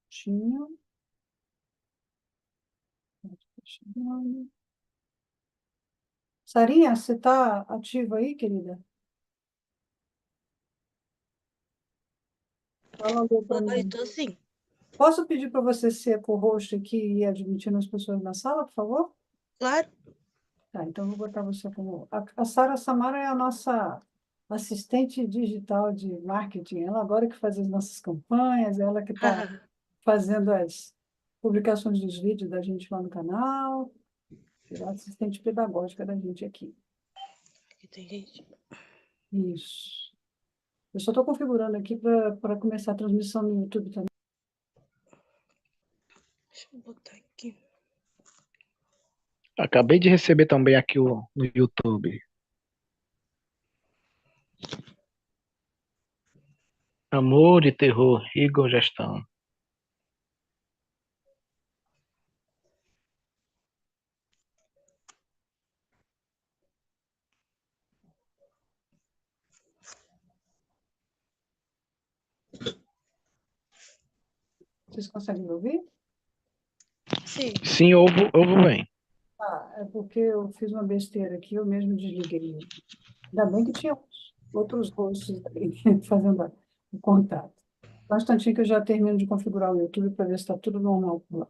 Tinha. Chegando. Sarinha, você está ativa aí, querida? Fala alô para Oi, mim. tô sim. Posso pedir para você ser co-host aqui e ir admitindo as pessoas na sala, por favor? Claro. Tá, então eu vou botar você como. A Sara Samara é a nossa assistente digital de marketing. Ela agora que faz as nossas campanhas, ela que está fazendo as publicações dos vídeos da gente lá no canal, virou assistente pedagógica da gente aqui. Aqui tem gente. Isso. Eu só estou configurando aqui para começar a transmissão no YouTube também. Deixa eu botar aqui. Acabei de receber também aqui no YouTube. Amor e terror, Igor Gestão. Vocês conseguem me ouvir? Sim. Sim, ouvo bem. Ah, é porque eu fiz uma besteira aqui, eu mesmo desliguei. Ainda bem que tinha outros hosts aí fazendo o contato. Só um instantinho que eu já termino de configurar o YouTube para ver se está tudo normal por lá.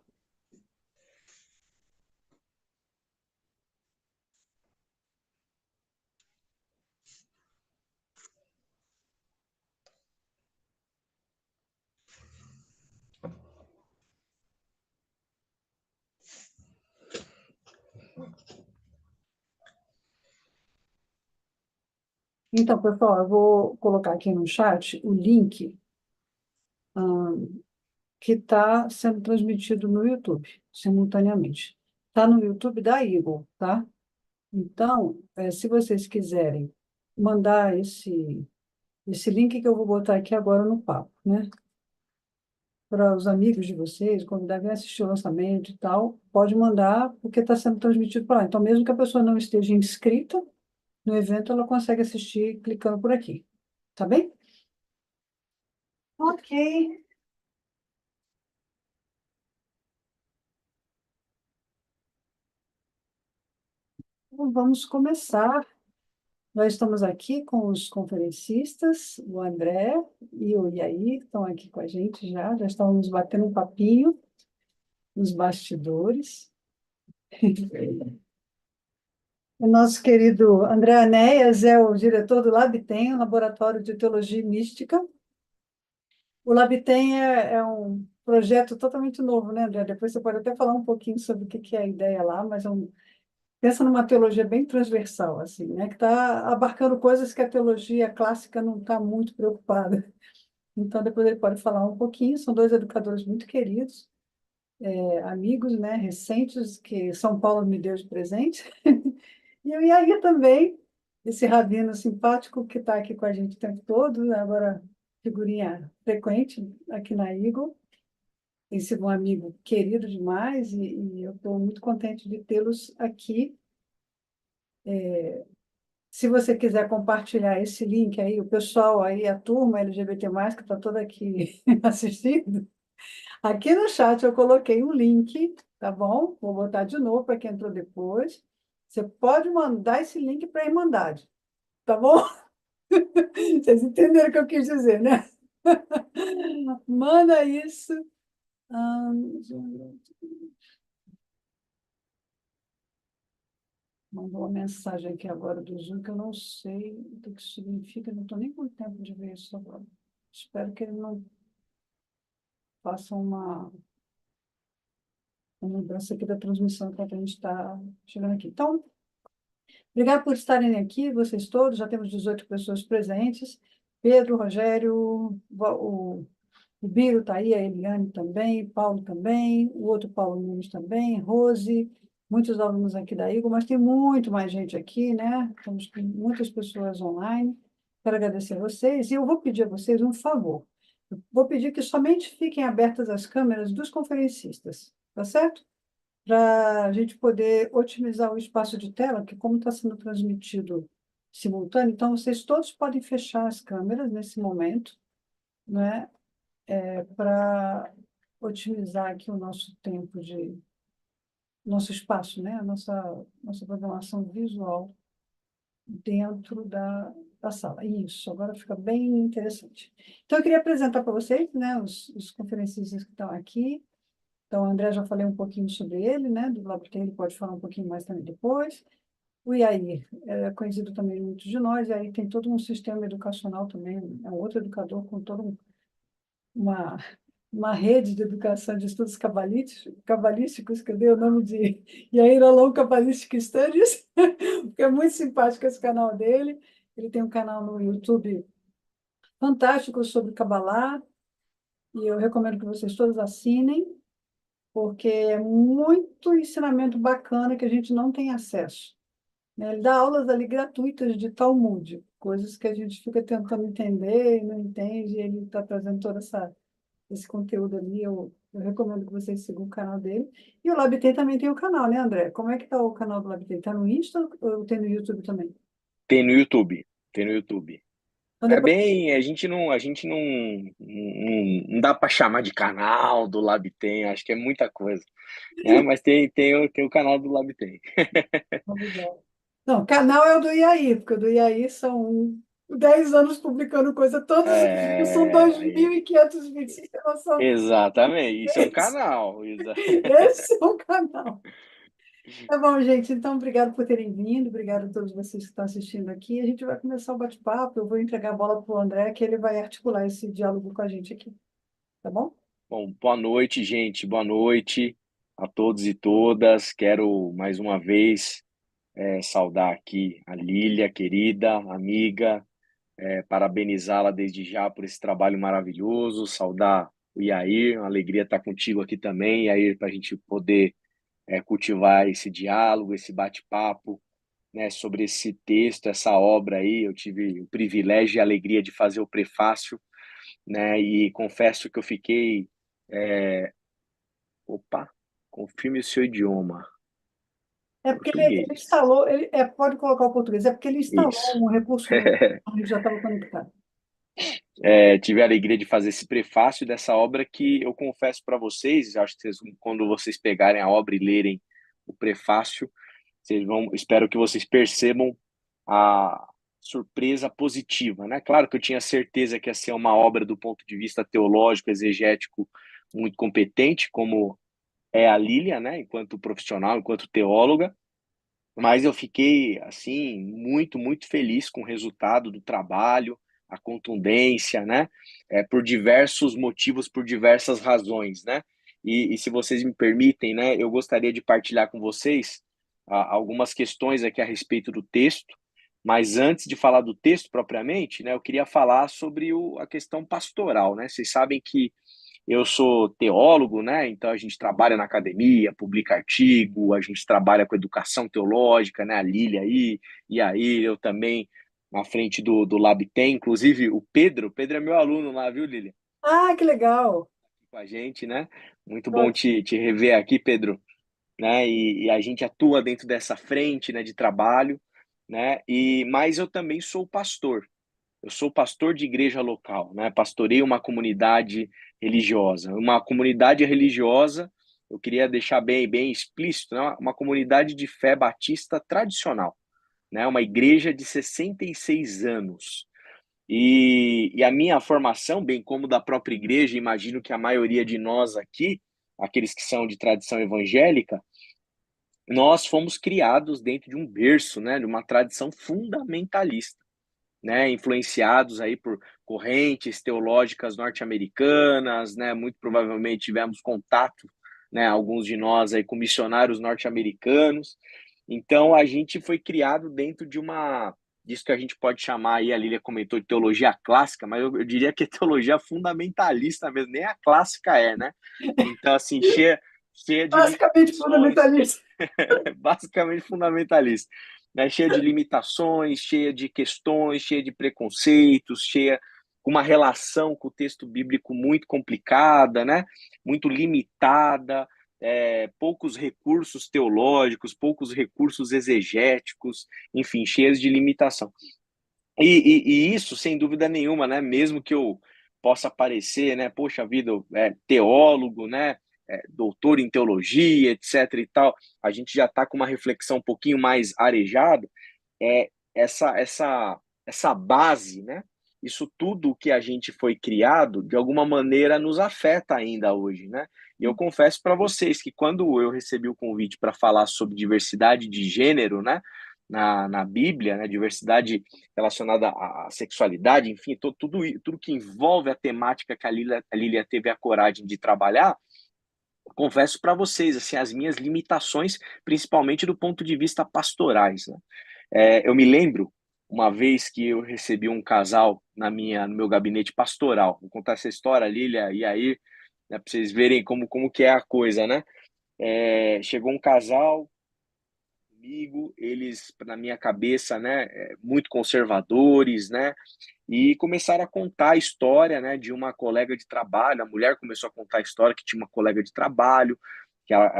Então, pessoal, eu vou colocar aqui no chat o link que está sendo transmitido no YouTube, simultaneamente. Está no YouTube da Eagle, tá? Então, se vocês quiserem mandar esse link que eu vou botar aqui agora no papo, né? Para os amigos de vocês, convidar a assistir o lançamento e tal, pode mandar, porque está sendo transmitido por lá. Então, mesmo que a pessoa não esteja inscrita no evento, ela consegue assistir clicando por aqui. Tá bem? Ok. Então, vamos começar. Nós estamos aqui com os conferencistas, o André e o Iaí, que estão aqui com a gente já estávamos batendo um papinho nos bastidores. O nosso querido André Anéas é o diretor do LabTem, um laboratório de teologia mística. O LabTem é um projeto totalmente novo, né, André? Depois você pode até falar um pouquinho sobre o que é a ideia lá, mas pensa numa teologia bem transversal, assim, né, que está abarcando coisas que a teologia clássica não está muito preocupada. Então, depois ele pode falar um pouquinho. São dois educadores muito queridos, amigos, né, recentes, que São Paulo me deu de presente. E o Iaí também, esse rabino simpático que está aqui com a gente o tempo todo, né, agora figurinha frequente aqui na Eagle. Tem sido um amigo querido demais e eu estou muito contente de tê-los aqui. Se você quiser compartilhar esse link aí, o pessoal aí, a turma LGBT+, que está toda aqui assistindo, aqui no chat eu coloquei um link, tá bom? Vou botar de novo para quem entrou depois. Você pode mandar esse link para a Irmandade, tá bom? Vocês entenderam o que eu quis dizer, né? Manda isso. Ah, mandou uma mensagem aqui agora do Zoom que eu não sei o que isso significa, não estou nem com tempo de ver isso agora. Espero que ele não faça uma lembrança aqui da transmissão que a gente está chegando aqui. Então, obrigado por estarem aqui, vocês todos. Já temos 18 pessoas presentes. Pedro, Rogério, o Biro está aí, a Eliane também, Paulo também, o outro Paulo Nunes também, Rose, muitos alunos aqui da Igor, mas tem muito mais gente aqui, né? Estamos com muitas pessoas online. Quero agradecer a vocês e eu vou pedir a vocês um favor. Eu vou pedir que somente fiquem abertas as câmeras dos conferencistas, tá certo? Para a gente poder otimizar o espaço de tela, que como está sendo transmitido simultâneo, então vocês todos podem fechar as câmeras nesse momento, né? Para otimizar aqui o nosso tempo nosso espaço, né? Nossa programação visual dentro da sala. Isso, agora fica bem interessante. Então, eu queria apresentar para vocês, né, os conferencistas que estão aqui. Então, o André já falei um pouquinho sobre ele, né, do LabTem, ele pode falar um pouquinho mais também depois. O Iair é conhecido também muitos de nós, e aí tem todo um sistema educacional também, é um outro educador com toda uma, uma rede de educação de estudos cabalísticos, que eu dei o nome de Iair Alon Cabalistic Studies, porque é muito simpático esse canal dele. Ele tem um canal no YouTube fantástico sobre Cabalá, e eu recomendo que vocês todos assinem, porque é muito ensinamento bacana que a gente não tem acesso, né? Ele dá aulas ali gratuitas de Talmud, coisas que a gente fica tentando entender e não entende, e ele está trazendo esse conteúdo ali. Eu recomendo que vocês sigam o canal dele. E o LabTem também tem o canal, né, André? Como é que está o canal do LabTem? Está no Insta ou tem no YouTube também? Tem no YouTube, tem no YouTube. Então, É depois... bem, não dá para chamar de canal do LabTem, acho que é muita coisa, né? Mas tem o canal do LabTem. Legal. Não, o canal é o do IAI, porque o do IAI são 10 anos publicando coisa, todos os vídeos são É, 2.500 vídeos, vocês têm noção? exatamente, isso é um Esse, canal. esse é o canal. Tá bom, gente. Então, obrigado por terem vindo. Obrigado a todos vocês que estão assistindo aqui. A gente vai começar o bate-papo. Eu vou entregar a bola para o André, que ele vai articular esse diálogo com a gente aqui. Tá bom? Bom, boa noite, gente, boa noite a todos e todas. Quero mais uma vez saudar aqui a Lília, querida amiga, parabenizá-la desde já por esse trabalho maravilhoso, saudar o Yair, uma alegria estar contigo aqui também, Yair, para a gente poder cultivar esse diálogo, esse bate-papo, né, sobre esse texto, essa obra aí. Eu tive o privilégio e a alegria de fazer o prefácio, né, e confesso que eu fiquei. Opa, confirme o seu idioma. É porque ele Português. instalou, pode colocar o português, é porque ele instalou Isso. um recurso novo, onde já estava conectado. Tive a alegria de fazer esse prefácio dessa obra que eu confesso para vocês, acho que quando vocês pegarem a obra e lerem o prefácio, espero que vocês percebam a surpresa positiva, né? Claro que eu tinha certeza que ia ser uma obra do ponto de vista teológico, exegético, muito competente, como é a Lília, né? Enquanto profissional, enquanto teóloga, mas eu fiquei, assim, muito, muito feliz com o resultado do trabalho, a contundência, né? Por diversos motivos, por diversas razões, né? E se vocês me permitem, né, eu gostaria de partilhar com vocês algumas questões aqui a respeito do texto, mas antes de falar do texto propriamente, né, eu queria falar sobre a questão pastoral, né? Vocês sabem que eu sou teólogo, né? Então a gente trabalha na academia, publica artigo, a gente trabalha com educação teológica, né? A Lília aí, e aí eu também na frente do LabTem, inclusive o Pedro é meu aluno lá, viu, Lília? Ah, que legal! Com a gente, né? Muito bom te rever aqui, Pedro, né? E a gente atua dentro dessa frente, né, de trabalho, né? Mas eu também sou pastor. Eu sou pastor de igreja local, né? Pastorei uma comunidade religiosa. Uma comunidade religiosa, eu queria deixar bem explícito, né? Uma comunidade de fé batista tradicional, né? Uma igreja de 66 anos. E a minha formação, bem como da própria igreja, imagino que a maioria de nós aqui, aqueles que são de tradição evangélica, nós fomos criados dentro de um berço, né? De uma tradição fundamentalista, né, influenciados aí por correntes teológicas norte-americanas, né, muito provavelmente tivemos contato, né, alguns de nós aí com missionários norte-americanos. Então a gente foi criado dentro disso que a gente pode chamar aí, a Lília comentou de teologia clássica, mas eu diria que é teologia fundamentalista mesmo, nem a clássica né? Então assim, cheia de Basicamente limitações, fundamentalista. basicamente fundamentalista, né? Cheia de limitações, cheia de questões, cheia de preconceitos, cheia com uma relação com o texto bíblico muito complicada, né? Muito limitada, poucos recursos teológicos, poucos recursos exegéticos, enfim, cheias de limitação. E isso, sem dúvida nenhuma, né? Mesmo que eu possa parecer, né, poxa vida, teólogo, né, doutor em teologia, etc e tal, a gente já está com uma reflexão um pouquinho mais arejada, essa base, né, isso tudo que a gente foi criado, de alguma maneira nos afeta ainda hoje, né? E eu confesso para vocês que quando eu recebi o convite para falar sobre diversidade de gênero, né, na Bíblia, né, diversidade relacionada à sexualidade, enfim, tudo que envolve a temática que a Lília teve a coragem de trabalhar, confesso para vocês, assim, as minhas limitações, principalmente do ponto de vista pastorais, né? Eu me lembro uma vez que eu recebi um casal no meu gabinete pastoral. Vou contar essa história, Lília e aí, né, para vocês verem como que é a coisa, né? Chegou um casal comigo, eles, na minha cabeça, né, muito conservadores, né? E começaram a contar a história, né, de uma colega de trabalho. A mulher começou a contar a história que tinha uma colega de trabalho,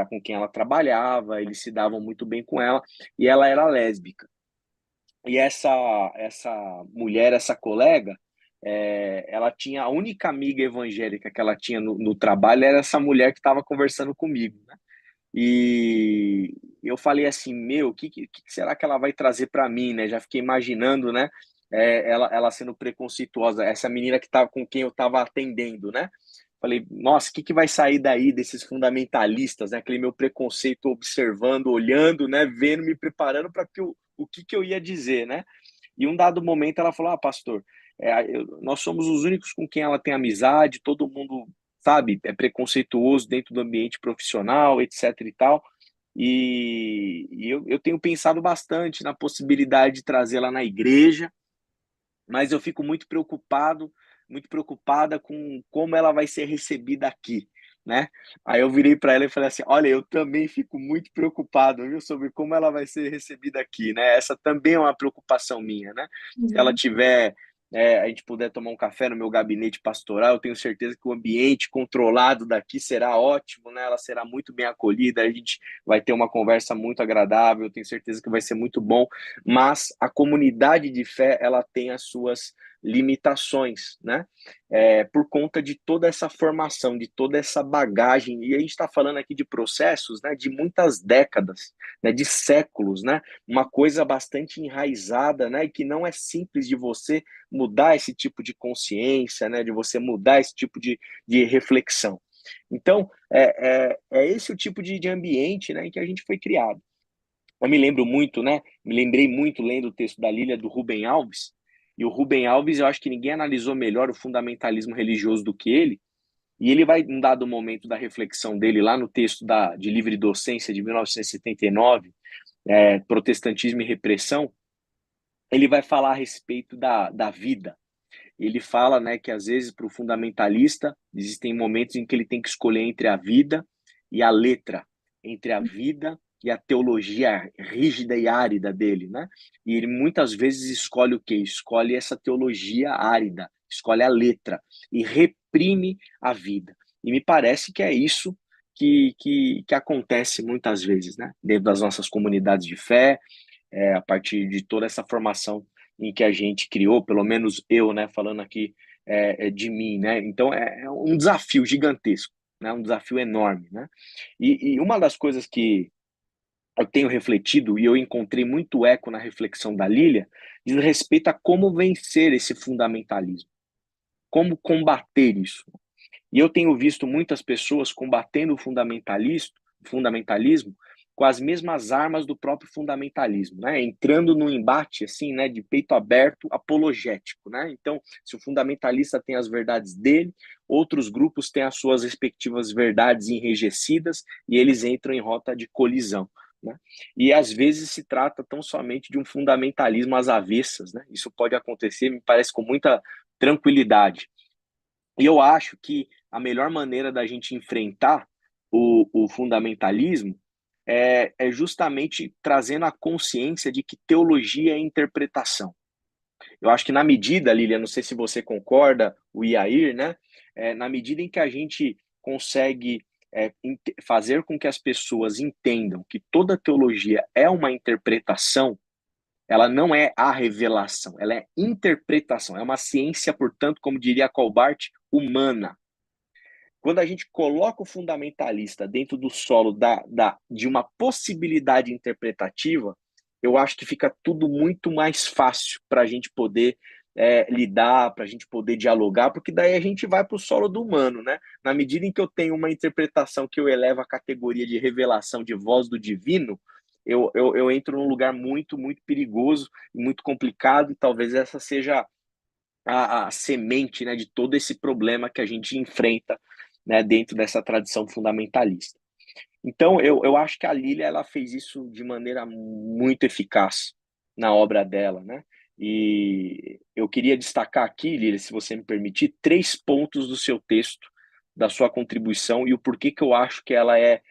com quem ela trabalhava, eles se davam muito bem com ela, e ela era lésbica. E essa mulher, essa colega, ela tinha a única amiga evangélica que ela tinha no trabalho era essa mulher que estava conversando comigo, né? E eu falei assim, meu, o que será que ela vai trazer para mim, né? Já fiquei imaginando, né? Ela sendo preconceituosa, essa menina que tava com quem eu estava atendendo, né? Falei, nossa, o que vai sair daí desses fundamentalistas, né? Aquele meu preconceito observando, olhando, né? Vendo, me preparando para o que eu ia dizer, né? E um dado momento ela falou, pastor, nós somos os únicos com quem ela tem amizade, todo mundo, sabe, é preconceituoso dentro do ambiente profissional, etc e tal. E eu tenho pensado bastante na possibilidade de trazê-la na igreja, mas eu fico muito preocupada com como ela vai ser recebida aqui, né? Aí eu virei para ela e falei assim: olha, eu também fico muito preocupado, viu, sobre como ela vai ser recebida aqui, né? Essa também é uma preocupação minha, né? Se ela tiver, a gente puder tomar um café no meu gabinete pastoral, eu tenho certeza que o ambiente controlado daqui será ótimo, né? Ela será muito bem acolhida, a gente vai ter uma conversa muito agradável, eu tenho certeza que vai ser muito bom, mas a comunidade de fé, ela tem as suas limitações, né? Por conta de toda essa formação, de toda essa bagagem, e a gente está falando aqui de processos, né, de muitas décadas, né, de séculos, né? Uma coisa bastante enraizada, né, e que não é simples de você mudar esse tipo de consciência, né, de você mudar esse tipo de reflexão. Então, é esse o tipo de ambiente, né, em que a gente foi criado. Eu me lembro muito, né? Me lembrei muito lendo o texto da Lília do Rubem Alves. E o Rubem Alves, eu acho que ninguém analisou melhor o fundamentalismo religioso do que ele. E ele vai, em dado momento da reflexão dele, lá no texto de Livre Docência de 1979, Protestantismo e Repressão, ele vai falar a respeito da vida. Ele fala, né, que às vezes para o fundamentalista existem momentos em que ele tem que escolher entre a vida e a letra, entre a vida e a teologia rígida e árida dele, né? E ele muitas vezes escolhe o quê? Escolhe essa teologia árida, escolhe a letra e reprime a vida. E me parece que é isso que acontece muitas vezes, né? Dentro das nossas comunidades de fé, a partir de toda essa formação em que a gente criou, pelo menos eu, né, falando aqui de mim, né? Então é um desafio gigantesco, né? Um desafio enorme, né? E uma das coisas que eu tenho refletido e eu encontrei muito eco na reflexão da Lília diz respeito a como vencer esse fundamentalismo, como combater isso. E eu tenho visto muitas pessoas combatendo o fundamentalismo com as mesmas armas do próprio fundamentalismo, né? Entrando num embate assim, né, de peito aberto, apologético, né? Então, se o fundamentalista tem as verdades dele, outros grupos têm as suas respectivas verdades enrijecidas e eles entram em rota de colisão, né? E às vezes se trata tão somente de um fundamentalismo às avessas, né? Isso pode acontecer, me parece, com muita tranquilidade. E eu acho que a melhor maneira da gente enfrentar o fundamentalismo é justamente trazendo a consciência de que teologia é interpretação. Eu acho que na medida, Lilian, não sei se você concorda, o Iair, né? Na medida em que a gente consegue fazer com que as pessoas entendam que toda teologia é uma interpretação, Ela não é a revelação, ela é interpretação. É uma ciência, portanto, como diria Colbart, humana. Quando a gente coloca o fundamentalista dentro do solo de uma possibilidade interpretativa, eu acho que fica tudo muito mais fácil para a gente poder lidar, para a gente poder dialogar, porque daí a gente vai para o solo do humano, né? Na medida em que eu tenho uma interpretação que eu elevo à categoria de revelação de voz do divino, eu entro num lugar muito, muito perigoso, muito complicado, e talvez essa seja a semente, né, de todo esse problema que a gente enfrenta, né, dentro dessa tradição fundamentalista. Então, eu acho que a Lília ela fez isso de maneira muito eficaz na obra dela, né? E eu queria destacar aqui, Lília, se você me permitir, 3 pontos do seu texto, da sua contribuição e o porquê que eu acho que ela é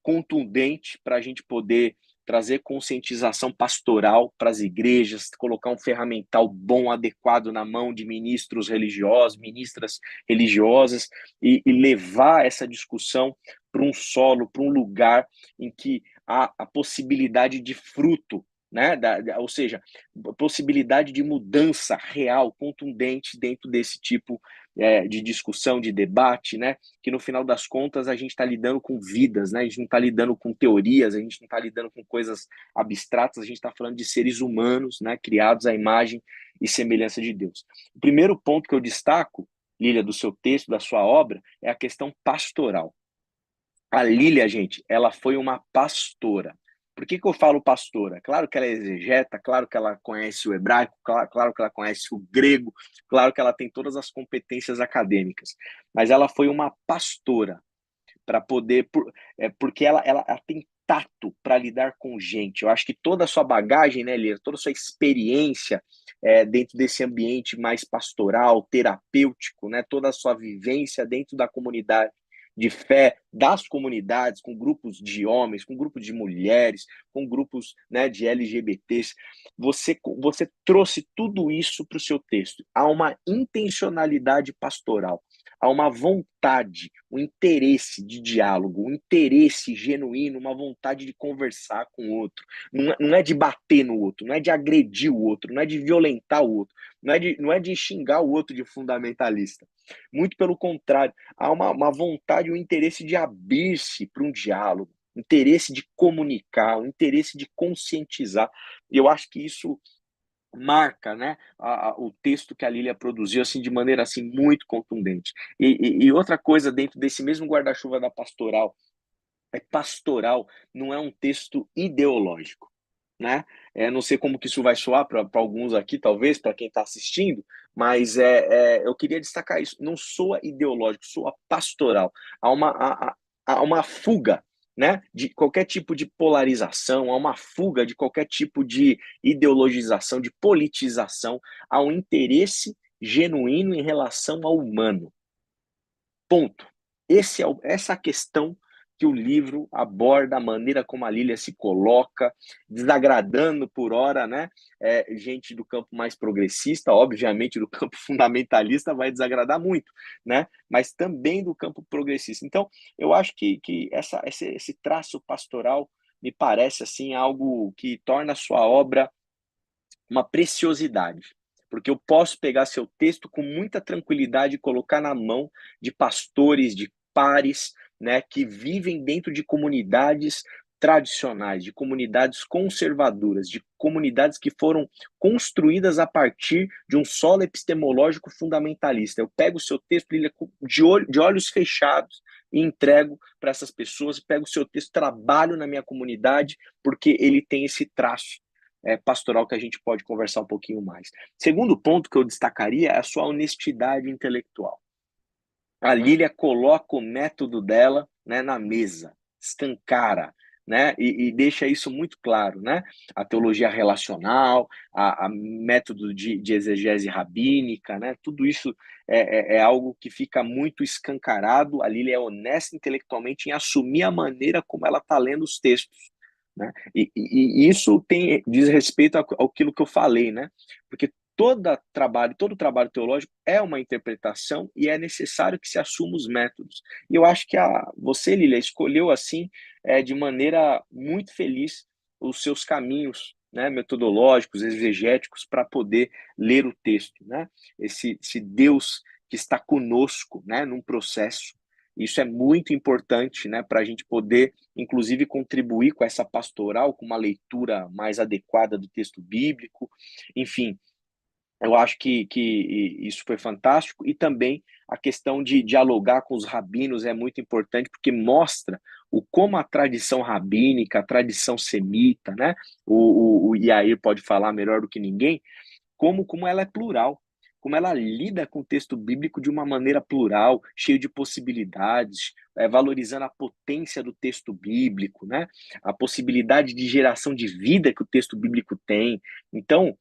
contundente para a gente poder trazer conscientização pastoral para as igrejas, colocar um ferramental bom, adequado na mão de ministros religiosos, ministras religiosas, e levar essa discussão para um solo, para um lugar em que há a possibilidade de fruto, né? Ou seja, possibilidade de mudança real, contundente dentro desse tipo de discussão, de debate, né? Que no final das contas a gente está lidando com vidas, né? A gente não está lidando com teorias, a gente não está lidando com coisas abstratas, a gente está falando de seres humanos, né? Criados à imagem e semelhança de Deus. O primeiro ponto que eu destaco, Lília, do seu texto, da sua obra, é a questão pastoral. A Lília, gente, ela foi uma pastora. Por que eu falo pastora? Claro que ela é exegeta, claro que ela conhece o hebraico, claro que ela conhece o grego, claro que ela tem todas as competências acadêmicas, mas ela foi uma pastora para poder, porque ela tem tato para lidar com gente. Eu acho que toda a sua bagagem, né, Lília, toda a sua experiência dentro desse ambiente mais pastoral, terapêutico, né, toda a sua vivência dentro da comunidade de fé das comunidades, com grupos de homens, com grupos de mulheres, com grupos, né, de LGBTs. Você trouxe tudo isso para o seu texto. Há uma intencionalidade pastoral, há uma vontade, um interesse de diálogo, um interesse genuíno, uma vontade de conversar com o outro. Não é de bater no outro, não é de agredir o outro, não é de violentar o outro, não é de xingar o outro de fundamentalista. Muito pelo contrário, há uma vontade, um interesse de abrir-se para um diálogo, interesse de comunicar, um interesse de conscientizar. E eu acho que isso marca, né, o texto que a Lília produziu assim de maneira assim muito contundente. E outra coisa dentro desse mesmo guarda-chuva da pastoral, não é um texto ideológico, né? Não sei como que isso vai soar para alguns aqui, talvez, para quem está assistindo, mas eu queria destacar isso. Não soa ideológico, soa pastoral. Há uma fuga, né, de qualquer tipo de polarização, há uma fuga de qualquer tipo de ideologização, de politização, há um interesse genuíno em relação ao humano. Ponto. Essa é a questão que o livro aborda, a maneira como a Lília se coloca, desagradando por hora, né? Gente do campo mais progressista, obviamente do campo fundamentalista vai desagradar muito, né? Mas também do campo progressista. Então, eu acho que esse traço pastoral me parece assim algo que torna a sua obra uma preciosidade, porque eu posso pegar seu texto com muita tranquilidade e colocar na mão de pastores, de pares, né, que vivem dentro de comunidades tradicionais, de comunidades conservadoras, de comunidades que foram construídas a partir de um solo epistemológico fundamentalista. Eu pego o seu texto de olhos fechados e entrego para essas pessoas, pego o seu texto, trabalho na minha comunidade, porque ele tem esse traço pastoral que a gente pode conversar um pouquinho mais. Segundo ponto que eu destacaria é a sua honestidade intelectual. A Lília coloca o método dela, né, na mesa, escancara, né, e deixa isso muito claro, né? A teologia relacional, a método de exegese rabínica, né? Tudo isso é algo que fica muito escancarado. A Lília é honesta intelectualmente em assumir a maneira como ela está lendo os textos, né? E isso diz respeito àquilo que eu falei, né? Porque todo trabalho teológico é uma interpretação e é necessário que se assuma os métodos. E eu acho que você, Lília, escolheu assim, de maneira muito feliz, os seus caminhos né, metodológicos, exegéticos, para poder ler o texto, né? Esse Deus que está conosco, né, num processo. Isso é muito importante, né, para a gente poder, inclusive, contribuir com essa pastoral, com uma leitura mais adequada do texto bíblico. Enfim, eu acho que isso foi fantástico, e também a questão de dialogar com os rabinos é muito importante, porque mostra como a tradição rabínica, a tradição semita, né? O Yair pode falar melhor do que ninguém, como ela é plural, como ela lida com o texto bíblico de uma maneira plural, cheio de possibilidades, valorizando a potência do texto bíblico, né? A possibilidade de geração de vida que o texto bíblico tem. Então,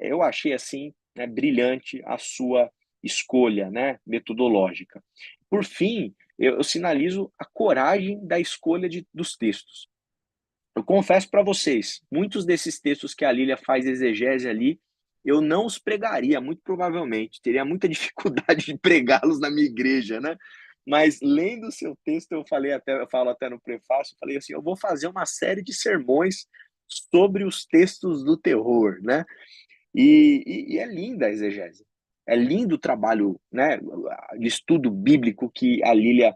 eu achei assim, né, brilhante a sua escolha, né, metodológica. Por fim, eu sinalizo a coragem da escolha dos textos. Eu confesso para vocês, muitos desses textos que a Lília faz exegese ali, eu não os pregaria, muito provavelmente. Teria muita dificuldade de pregá-los na minha igreja, né? Mas lendo o seu texto, eu falo até no prefácio, eu falei assim, eu vou fazer uma série de sermões sobre os textos do terror, né? E é linda a exegese. É lindo o trabalho, né, de estudo bíblico que a Lília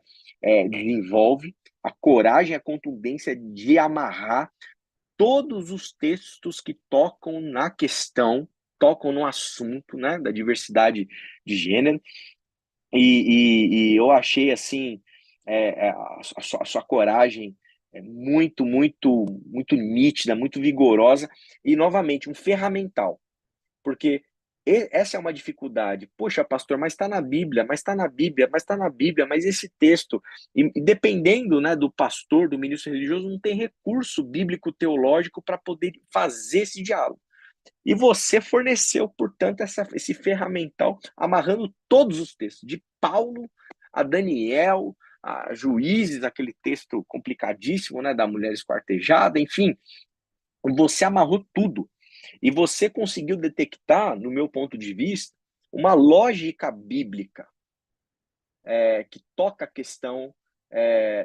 desenvolve, a coragem, a contundência de amarrar todos os textos que tocam na questão, tocam no assunto, né, da diversidade de gênero, e eu achei, assim, a sua coragem muito, muito, muito nítida, muito vigorosa, e, novamente, um ferramental, porque essa é uma dificuldade. Poxa, pastor, mas está na Bíblia, mas está na Bíblia, mas está na Bíblia, mas esse texto, e dependendo, né, do pastor, do ministro religioso, não tem recurso bíblico teológico para poder fazer esse diálogo. E você forneceu, portanto, esse ferramental, amarrando todos os textos, de Paulo a Daniel, a Juízes, aquele texto complicadíssimo, né, da mulher esquartejada, enfim, você amarrou tudo. E você conseguiu detectar, no meu ponto de vista, uma lógica bíblica que toca a questão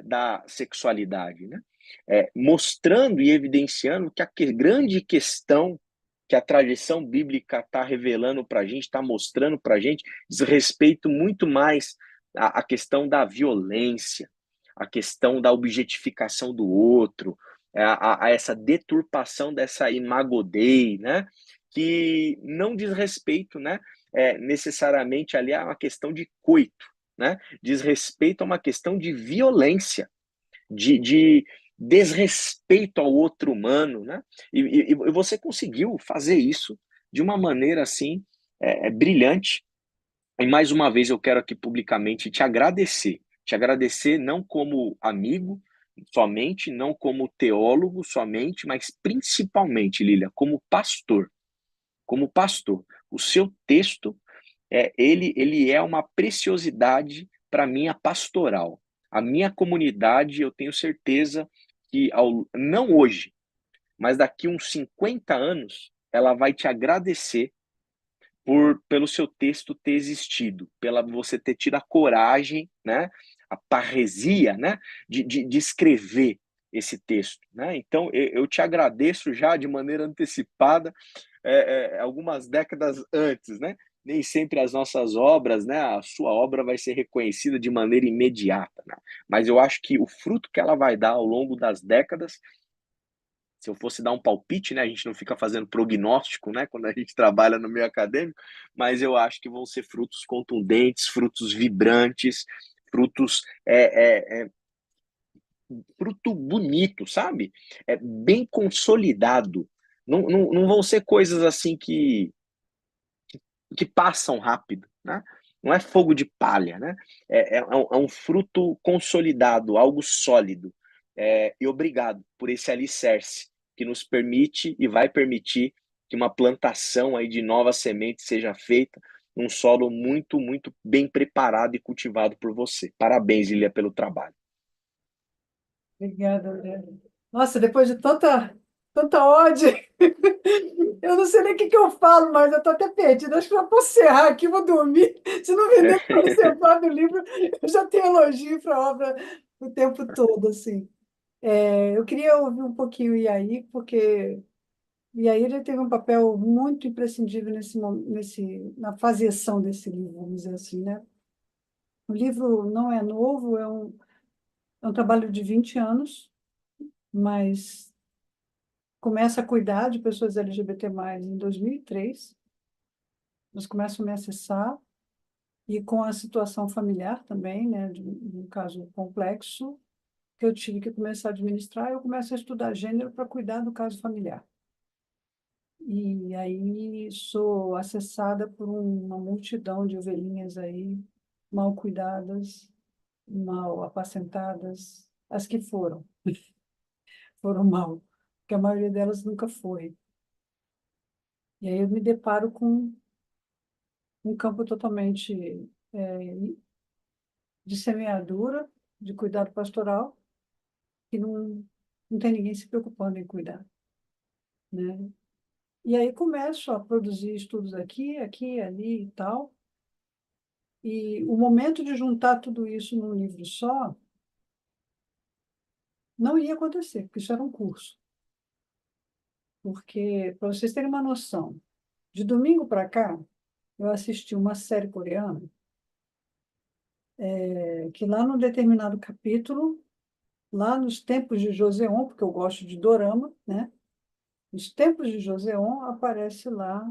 da sexualidade, né? Mostrando e evidenciando que a grande questão que a tradição bíblica está revelando para a gente, está mostrando para a gente, diz respeito muito mais à questão da violência, à questão da objetificação do outro, a essa deturpação dessa imago Dei, né? Que não diz respeito, né, necessariamente ali a uma questão de coito, né? Diz respeito a uma questão de violência, de desrespeito ao outro humano, né? E você conseguiu fazer isso de uma maneira assim brilhante. E mais uma vez eu quero aqui publicamente te agradecer não como amigo somente, não como teólogo somente, mas principalmente, Lília, como pastor. Como pastor, o seu texto ele é uma preciosidade para a minha pastoral. A minha comunidade, eu tenho certeza que, não hoje, mas daqui uns 50 anos, ela vai te agradecer pelo seu texto ter existido, pela você ter tido a coragem, né, a parresia, né, de escrever esse texto, né? Então eu te agradeço já de maneira antecipada, algumas décadas antes, né? Nem sempre as nossas obras, né, a sua obra vai ser reconhecida de maneira imediata, né? Mas eu acho que o fruto que ela vai dar ao longo das décadas, se eu fosse dar um palpite, né, a gente não fica fazendo prognóstico, né, quando a gente trabalha no meio acadêmico, mas eu acho que vão ser frutos contundentes, frutos vibrantes, frutos fruto bonito, sabe? Bem consolidado. Não vão ser coisas assim que passam rápido, né? Não é fogo de palha, né? É um fruto consolidado, algo sólido. E obrigado por esse alicerce que nos permite e vai permitir que uma plantação aí de novas sementes seja feita num solo muito, muito bem preparado e cultivado por você. Parabéns, Lilia, pelo trabalho. Obrigada, André. Nossa, depois de tanta ódio, eu não sei nem o que eu falo, mas eu estou até perdida. Acho que eu vou encerrar aqui, vou dormir. Se não me der para encerrar do livro, eu já tenho elogio para a obra o tempo todo, assim. Eu queria ouvir um pouquinho o Iaí, porque E aí ele teve um papel muito imprescindível na faseação desse livro, vamos dizer assim, né? O livro não é novo, é um trabalho de 20 anos, mas começa a cuidar de pessoas LGBT+, em 2003. Eles começam a me acessar, e com a situação familiar também, né, de um caso complexo, que eu tive que começar a administrar, eu começo a estudar gênero para cuidar do caso familiar. E aí sou acessada por uma multidão de ovelhinhas aí, mal cuidadas, mal apacentadas, as que foram mal, porque a maioria delas nunca foi. E aí eu me deparo com um campo totalmente de semeadura, de cuidado pastoral, que não tem ninguém se preocupando em cuidar, né? E aí começo a produzir estudos aqui, ali e tal. E o momento de juntar tudo isso num livro só não ia acontecer, porque isso era um curso. Porque, para vocês terem uma noção, de domingo para cá, eu assisti uma série coreana, que lá num determinado capítulo, lá nos tempos de Joseon, porque eu gosto de dorama, né? Nos tempos de Joseon, aparece lá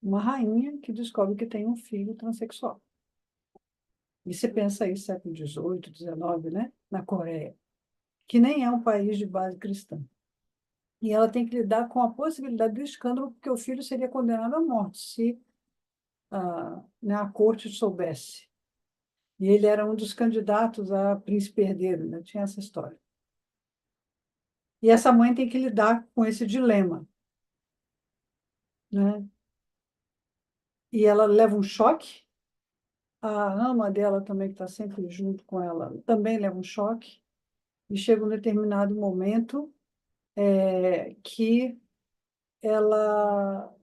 uma rainha que descobre que tem um filho transexual. E você pensa aí, século XVIII, XIX, né? Na Coreia, que nem é um país de base cristã. E ela tem que lidar com a possibilidade do escândalo, porque o filho seria condenado à morte se né, a corte soubesse. E ele era um dos candidatos a príncipe herdeiro, né? Tinha essa história. E essa mãe tem que lidar com esse dilema, né? E ela leva um choque. A ama dela também, que está sempre junto com ela, também leva um choque. E chega um determinado momento que ela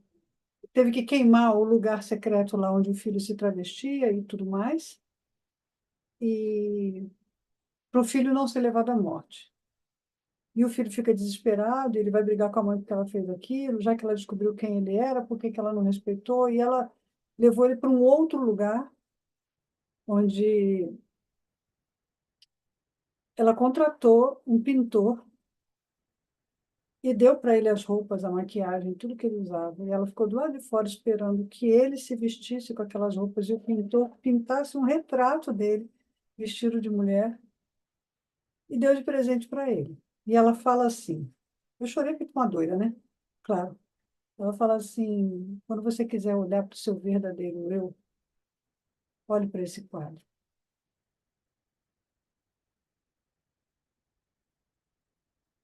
teve que queimar o lugar secreto lá onde o filho se travestia e tudo mais, e para o filho não ser levado à morte. E o filho fica desesperado, ele vai brigar com a mãe porque ela fez aquilo, já que ela descobriu quem ele era, por que que ela não respeitou, e ela levou ele para um outro lugar, onde ela contratou um pintor e deu para ele as roupas, a maquiagem, tudo que ele usava. E ela ficou do lado de fora esperando que ele se vestisse com aquelas roupas e o pintor pintasse um retrato dele, vestido de mulher, e deu de presente para ele. E ela fala assim, eu chorei feito uma doida, né? Claro. Ela fala assim, quando você quiser olhar para o seu verdadeiro eu, olhe para esse quadro.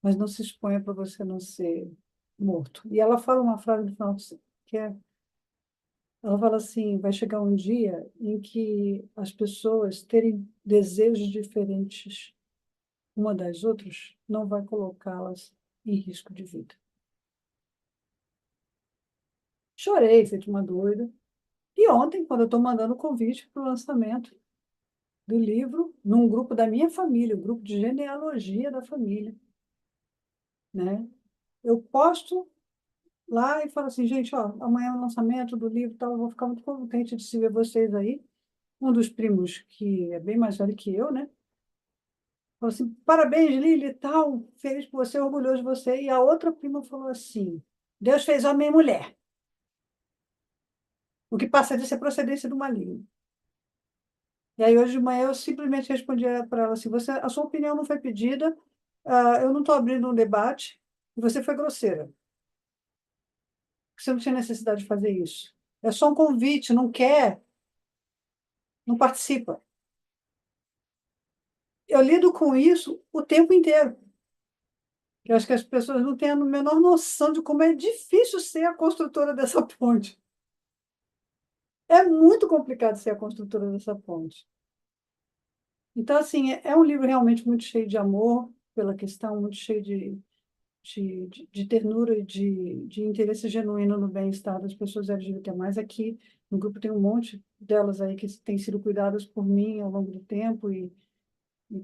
Mas não se exponha para você não ser morto. E ela fala uma frase no final que é, ela fala assim, vai chegar um dia em que as pessoas terem desejos diferentes uma das outras não vai colocá-las em risco de vida. Chorei, feito uma doida. E ontem, quando eu estou mandando o convite para o lançamento do livro, num grupo da minha família, o grupo de genealogia da família, né? Eu posto lá e falo assim, gente, ó, amanhã é o lançamento do livro, e tal, eu vou ficar muito contente de se ver vocês aí. Um dos primos, que é bem mais velho que eu, né? Falou assim, parabéns, Lili, e tal, feliz por você, orgulhoso de você. E a outra prima falou assim, Deus fez homem e mulher, o que passa de ser procedência do maligno. E aí, hoje de manhã, eu simplesmente respondi para ela assim, a sua opinião não foi pedida, eu não estou abrindo um debate, e você foi grosseira. Você não tinha necessidade de fazer isso. É só um convite, não quer, não participa. Eu lido com isso o tempo inteiro. Eu acho que as pessoas não têm a menor noção de como é difícil ser a construtora dessa ponte. É muito complicado ser a construtora dessa ponte. Então, assim, é um livro realmente muito cheio de amor pela questão, muito cheio de ternura e de interesse genuíno no bem-estar das pessoas LGBT+. Aqui no grupo tem um monte delas aí que têm sido cuidadas por mim ao longo do tempo e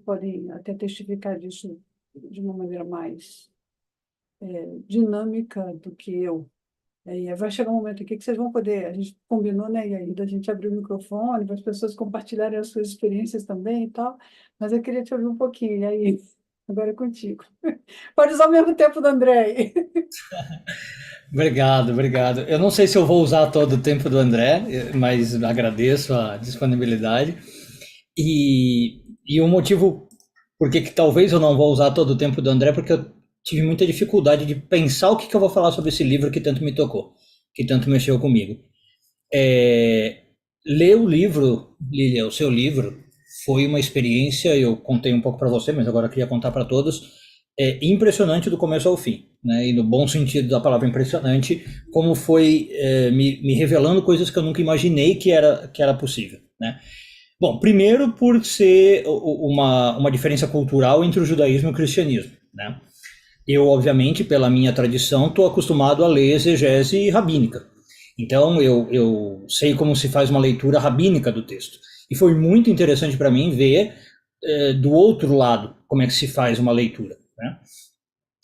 podem até testificar disso de uma maneira mais dinâmica do que eu. E aí vai chegar um momento aqui que vocês vão poder, a gente combinou, né, e aí da gente abrir o microfone para as pessoas compartilharem as suas experiências também e tal, mas eu queria te ouvir um pouquinho, e aí, agora é contigo. Pode usar ao mesmo tempo do André aí. Obrigado, obrigado. Eu não sei se eu vou usar todo o tempo do André, mas agradeço a disponibilidade. E o motivo por que talvez eu não vou usar todo o tempo do André, porque eu tive muita dificuldade de pensar o que eu vou falar sobre esse livro que tanto me tocou, que tanto mexeu comigo. Ler o livro, Lilia, o seu livro, foi uma experiência, eu contei um pouco para você, mas agora eu queria contar para todos, impressionante do começo ao fim, né? E no bom sentido da palavra impressionante, como foi me revelando coisas que eu nunca imaginei que era possível, né? Bom, primeiro por ser uma diferença cultural entre o judaísmo e o cristianismo, né? Eu, obviamente, pela minha tradição, estou acostumado a ler exegese rabínica. Então, eu sei como se faz uma leitura rabínica do texto. E foi muito interessante para mim ver do outro lado como é que se faz uma leitura, né?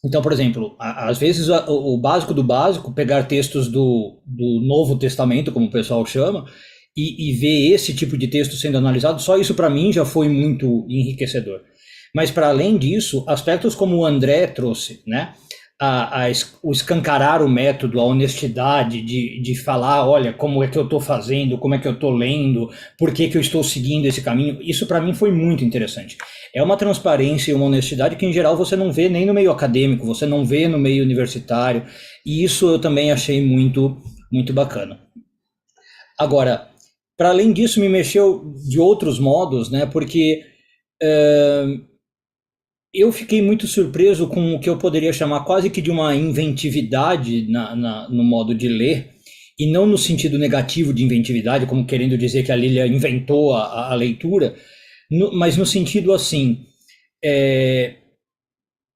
Então, por exemplo, às vezes o básico do básico, pegar textos do Novo Testamento, como o pessoal chama, e ver esse tipo de texto sendo analisado, só isso para mim já foi muito enriquecedor. Mas para além disso, aspectos como o André trouxe, né? O escancarar o método, a honestidade de falar, olha, como é que eu estou fazendo, como é que eu estou lendo, por que eu estou seguindo esse caminho, isso para mim foi muito interessante. É uma transparência e uma honestidade que em geral você não vê nem no meio acadêmico, você não vê no meio universitário, e isso eu também achei muito, muito bacana. Agora, para além disso, me mexeu de outros modos, né? Porque eu fiquei muito surpreso com o que eu poderia chamar quase que de uma inventividade no modo de ler, e não no sentido negativo de inventividade, como querendo dizer que a Lilia inventou a leitura, mas no sentido assim,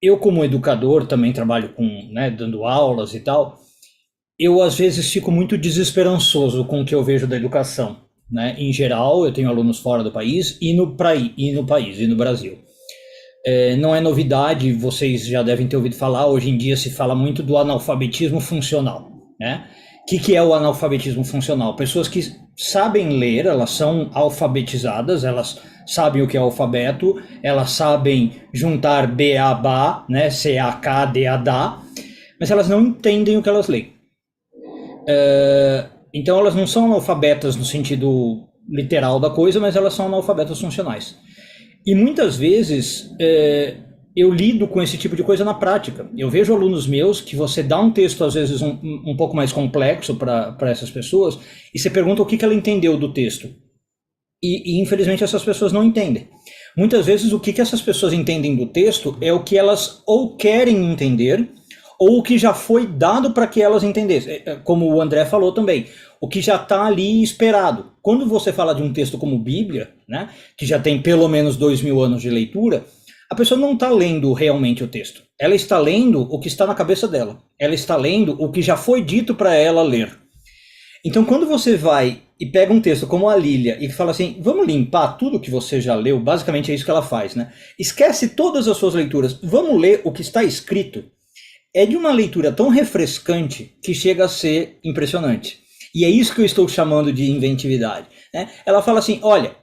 eu como educador também trabalho com, né, dando aulas e tal, eu às vezes fico muito desesperançoso com o que eu vejo da educação, né? Em geral, eu tenho alunos fora do país e no Brasil. Não é novidade, vocês já devem ter ouvido falar, hoje em dia se fala muito do analfabetismo funcional, né? O que é o analfabetismo funcional? Pessoas que sabem ler, elas são alfabetizadas, elas sabem o que é alfabeto, elas sabem juntar B, A, Ba, né? C, A, K, D, A, Da, mas elas não entendem o que elas leem. Então elas não são analfabetas no sentido literal da coisa, mas elas são analfabetas funcionais. E muitas vezes eu lido com esse tipo de coisa na prática. Eu vejo alunos meus que você dá um texto às vezes um pouco mais complexo para essas pessoas e você pergunta o que ela entendeu do texto. E infelizmente essas pessoas não entendem. Muitas vezes o que essas pessoas entendem do texto é o que elas ou querem entender ou o que já foi dado para que elas entendessem. Como o André falou também, o que já está ali esperado. Quando você fala de um texto como Bíblia, né, que já tem pelo menos 2000 anos de leitura, a pessoa não está lendo realmente o texto. Ela está lendo o que está na cabeça dela. Ela está lendo o que já foi dito para ela ler. Então, quando você vai e pega um texto como a Lilia e fala assim, vamos limpar tudo que você já leu, basicamente é isso que ela faz, né? Esquece todas as suas leituras, vamos ler o que está escrito. É de uma leitura tão refrescante que chega a ser impressionante. E é isso que eu estou chamando de inventividade, né? Ela fala assim, olha,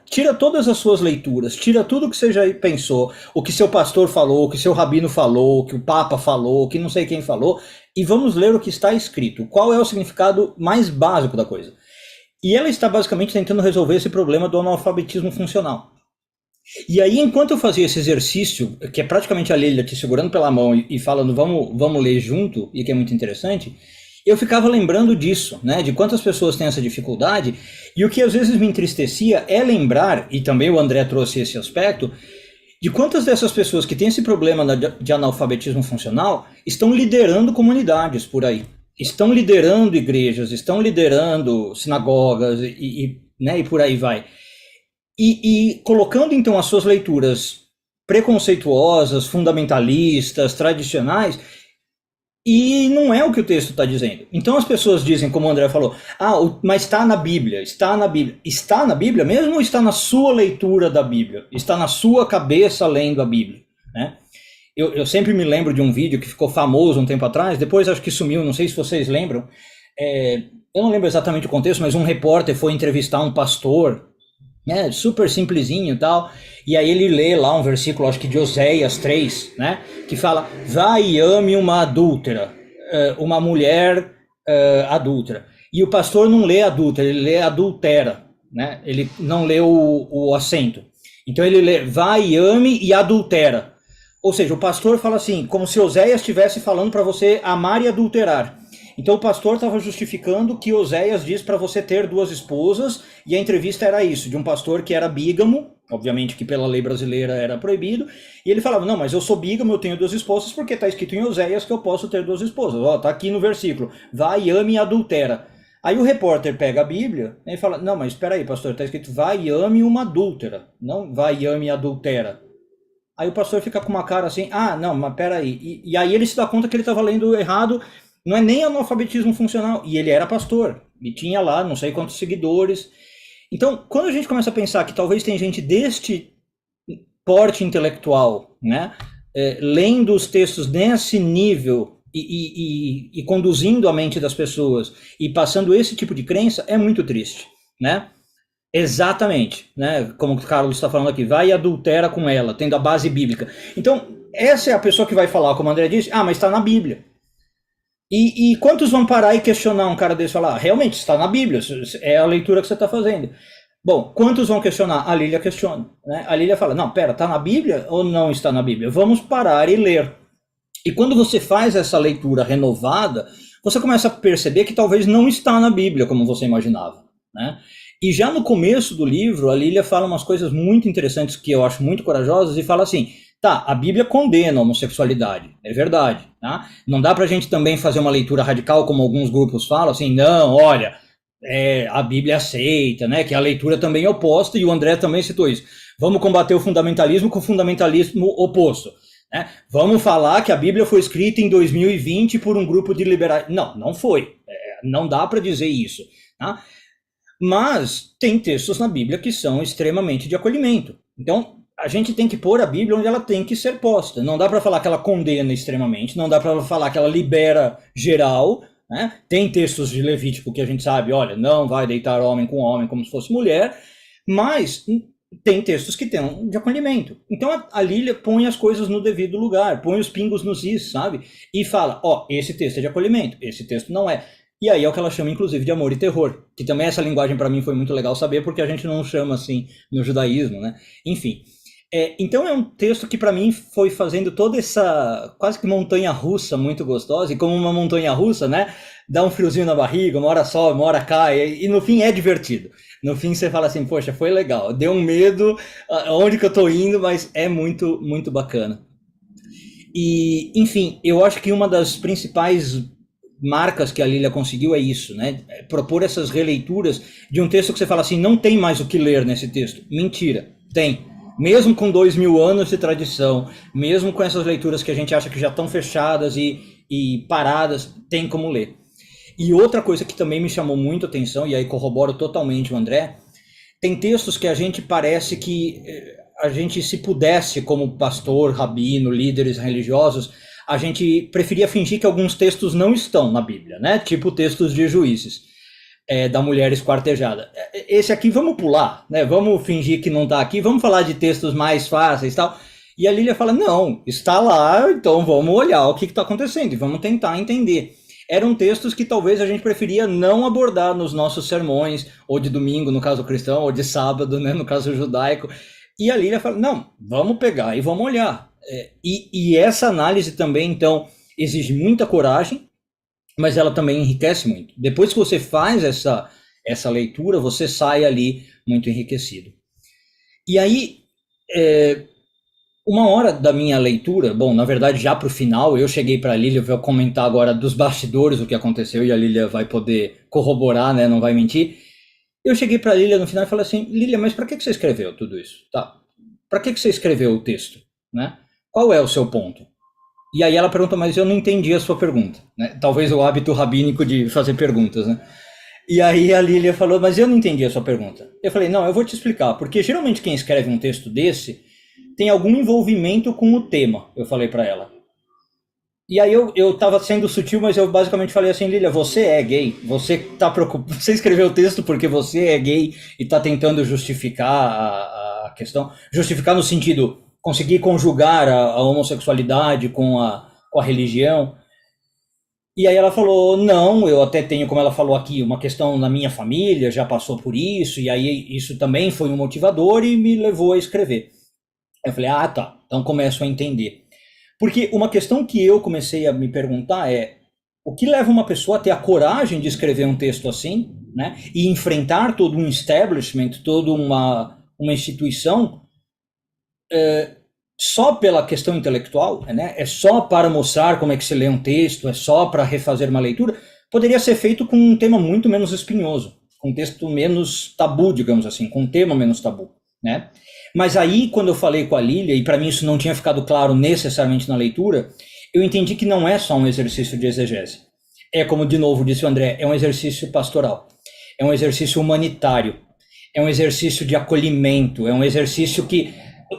tira todas as suas leituras, tira tudo que você já pensou, o que seu pastor falou, o que seu rabino falou, o que o papa falou, o que não sei quem falou, e vamos ler o que está escrito. Qual é o significado mais básico da coisa? E ela está basicamente tentando resolver esse problema do analfabetismo funcional. E aí, enquanto eu fazia esse exercício, que é praticamente a Leila te segurando pela mão e falando, vamos ler junto, e que é muito interessante, eu ficava lembrando disso, né, de quantas pessoas têm essa dificuldade, e o que às vezes me entristecia é lembrar, e também o André trouxe esse aspecto, de quantas dessas pessoas que têm esse problema de analfabetismo funcional estão liderando comunidades por aí, estão liderando igrejas, estão liderando sinagogas né, e por aí vai. E colocando então as suas leituras preconceituosas, fundamentalistas, tradicionais, e não é o que o texto está dizendo. Então as pessoas dizem, como o André falou, mas está na Bíblia, está na Bíblia. Está na Bíblia mesmo ou está na sua leitura da Bíblia? Está na sua cabeça lendo a Bíblia, né? Eu sempre me lembro de um vídeo que ficou famoso um tempo atrás, depois acho que sumiu, não sei se vocês lembram. Eu não lembro exatamente o contexto, mas um repórter foi entrevistar um pastor, né, super simplesinho e tal, e aí ele lê lá um versículo, acho que de Oséias 3, né, que fala, vai e ame uma adúltera, uma mulher adúltera. E o pastor não lê adúltera, ele lê adultera, né, ele não lê o acento. Então ele lê, vai e ame e adultera. Ou seja, o pastor fala assim, como se Oséias estivesse falando para você amar e adulterar. Então o pastor estava justificando que Oséias diz para você ter 2 esposas, e a entrevista era isso, de um pastor que era bígamo, obviamente que pela lei brasileira era proibido, e ele falava, não, mas eu sou bígamo, eu tenho 2 esposas, porque está escrito em Oséias que eu posso ter 2 esposas. Ó, tá aqui no versículo, vai, ame e adultera. Aí o repórter pega a Bíblia e fala, não, mas espera aí, pastor, está escrito vai e ame uma adúltera, não vai e ame e adultera. Aí o pastor fica com uma cara assim, ah, não, mas peraí. E aí ele se dá conta que ele estava lendo errado, não é nem analfabetismo funcional. E ele era pastor, e tinha lá não sei quantos seguidores. Então, quando a gente começa a pensar que talvez tem gente deste porte intelectual, né, lendo os textos nesse nível e conduzindo a mente das pessoas e passando esse tipo de crença, é muito triste, né? Exatamente, né? Como o Carlos está falando aqui, vai e adultera com ela, tendo a base bíblica. Então, essa é a pessoa que vai falar, como o André disse, mas está na Bíblia. E quantos vão parar e questionar um cara desse e falar, realmente, está na Bíblia, é a leitura que você está fazendo. Bom, quantos vão questionar? A Lília questiona, né? A Lília fala, não, pera, está na Bíblia ou não está na Bíblia? Vamos parar e ler. E quando você faz essa leitura renovada, você começa a perceber que talvez não está na Bíblia, como você imaginava, né? E já no começo do livro, a Lília fala umas coisas muito interessantes que eu acho muito corajosas e fala assim, tá, a Bíblia condena a homossexualidade, é verdade, tá? Não dá pra gente também fazer uma leitura radical como alguns grupos falam, assim, não, olha, a Bíblia aceita, né, que a leitura também é oposta, e o André também citou isso. Vamos combater o fundamentalismo com o fundamentalismo oposto, né? Vamos falar que a Bíblia foi escrita em 2020 por um grupo de liberais. Não, não foi, não dá pra dizer isso, tá? Mas tem textos na Bíblia que são extremamente de acolhimento. Então, a gente tem que pôr a Bíblia onde ela tem que ser posta. Não dá para falar que ela condena extremamente, não dá para falar que ela libera geral, né? Tem textos de Levítico que a gente sabe, olha, não vai deitar homem com homem como se fosse mulher, mas tem textos que tem de acolhimento. Então a Lília põe as coisas no devido lugar, põe os pingos nos is, sabe? E fala, esse texto é de acolhimento, esse texto não é. E aí é o que ela chama, inclusive, de amor e terror. Que também essa linguagem para mim foi muito legal saber, porque a gente não chama assim no judaísmo, né? Enfim. Então é um texto que para mim foi fazendo toda essa quase que montanha-russa muito gostosa. E como uma montanha-russa, né? Dá um friozinho na barriga, uma hora sobe, uma hora cai. E no fim é divertido. No fim você fala assim, poxa, foi legal. Deu um medo, onde que eu tô indo, mas é muito, muito bacana. E, enfim, eu acho que uma das principais marcas que a Lília conseguiu é isso, né? Propor essas releituras de um texto que você fala assim, não tem mais o que ler nesse texto. Mentira, tem. Mesmo com 2000 anos de tradição, mesmo com essas leituras que a gente acha que já estão fechadas e paradas, tem como ler. E outra coisa que também me chamou muito a atenção, e aí corroboro totalmente o André, tem textos que a gente parece que a gente, se pudesse, como pastor, rabino, líderes religiosos, a gente preferia fingir que alguns textos não estão na Bíblia, né? Tipo textos de Juízes, da mulher esquartejada. Esse aqui vamos pular, né? Vamos fingir que não está aqui, vamos falar de textos mais fáceis e tal. E a Lília fala, não, está lá, então vamos olhar o que está acontecendo e vamos tentar entender. Eram textos que talvez a gente preferia não abordar nos nossos sermões, ou de domingo, no caso cristão, ou de sábado, né, no caso judaico. E a Lília fala, não, vamos pegar e vamos olhar. E essa análise também, então, exige muita coragem, mas ela também enriquece muito. Depois que você faz essa leitura, você sai ali muito enriquecido. E aí, uma hora da minha leitura, bom, na verdade já para o final, eu cheguei para a Lília, vou comentar agora dos bastidores o que aconteceu, e a Lília vai poder corroborar, né, não vai mentir. Eu cheguei para a Lília no final e falei assim, Lília, mas para que você escreveu tudo isso? Tá? Para que você escreveu o texto? Né? Qual é o seu ponto? E aí ela pergunta, mas eu não entendi a sua pergunta. Né? Talvez o hábito rabínico de fazer perguntas, né? E aí a Lília falou, mas eu não entendi a sua pergunta. Eu falei, não, eu vou te explicar, porque geralmente quem escreve um texto desse tem algum envolvimento com o tema, eu falei para ela. E aí eu tava sendo sutil, mas eu basicamente falei assim, Lília, você é gay, você tá preocupado, você escreveu o texto porque você é gay e tá tentando justificar a questão, justificar no sentido, conseguir conjugar a homossexualidade com a religião. E aí ela falou, não, eu até tenho, como ela falou aqui, uma questão na minha família, já passou por isso, e aí isso também foi um motivador e me levou a escrever. Eu falei, ah, tá, então começo a entender. Porque uma questão que eu comecei a me perguntar é, o que leva uma pessoa a ter a coragem de escrever um texto assim, né, e enfrentar todo um establishment, toda uma instituição, só pela questão intelectual, né? É só para mostrar como é que se lê um texto, é só para refazer uma leitura, poderia ser feito com um tema muito menos espinhoso, com um texto menos tabu, digamos assim, com um tema menos tabu, né? Mas aí, quando eu falei com a Lília, e para mim isso não tinha ficado claro necessariamente na leitura, eu entendi que não é só um exercício de exegese. É, como de novo disse o André, é um exercício pastoral, é um exercício humanitário, é um exercício de acolhimento, é um exercício que...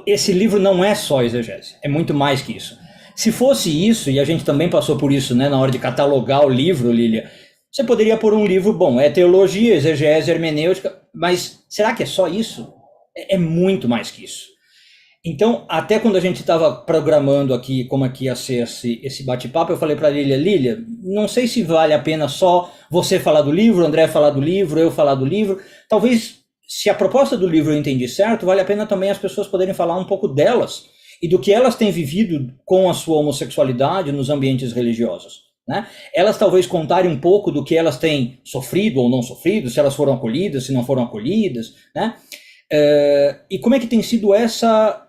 Esse livro não é só exegese, é muito mais que isso. Se fosse isso, e a gente também passou por isso, né, na hora de catalogar o livro, Lília, você poderia pôr um livro, bom, é teologia, exegese, hermenêutica, mas será que é só isso? É muito mais que isso. Então, até quando a gente estava programando aqui como é que ia ser esse bate-papo, eu falei para a Lília, não sei se vale a pena só você falar do livro, André falar do livro, eu falar do livro, talvez... Se a proposta do livro eu entendi certo, vale a pena também as pessoas poderem falar um pouco delas e do que elas têm vivido com a sua homossexualidade nos ambientes religiosos, né? Elas talvez contarem um pouco do que elas têm sofrido ou não sofrido, se elas foram acolhidas, se não foram acolhidas, né? E como é que tem sido essa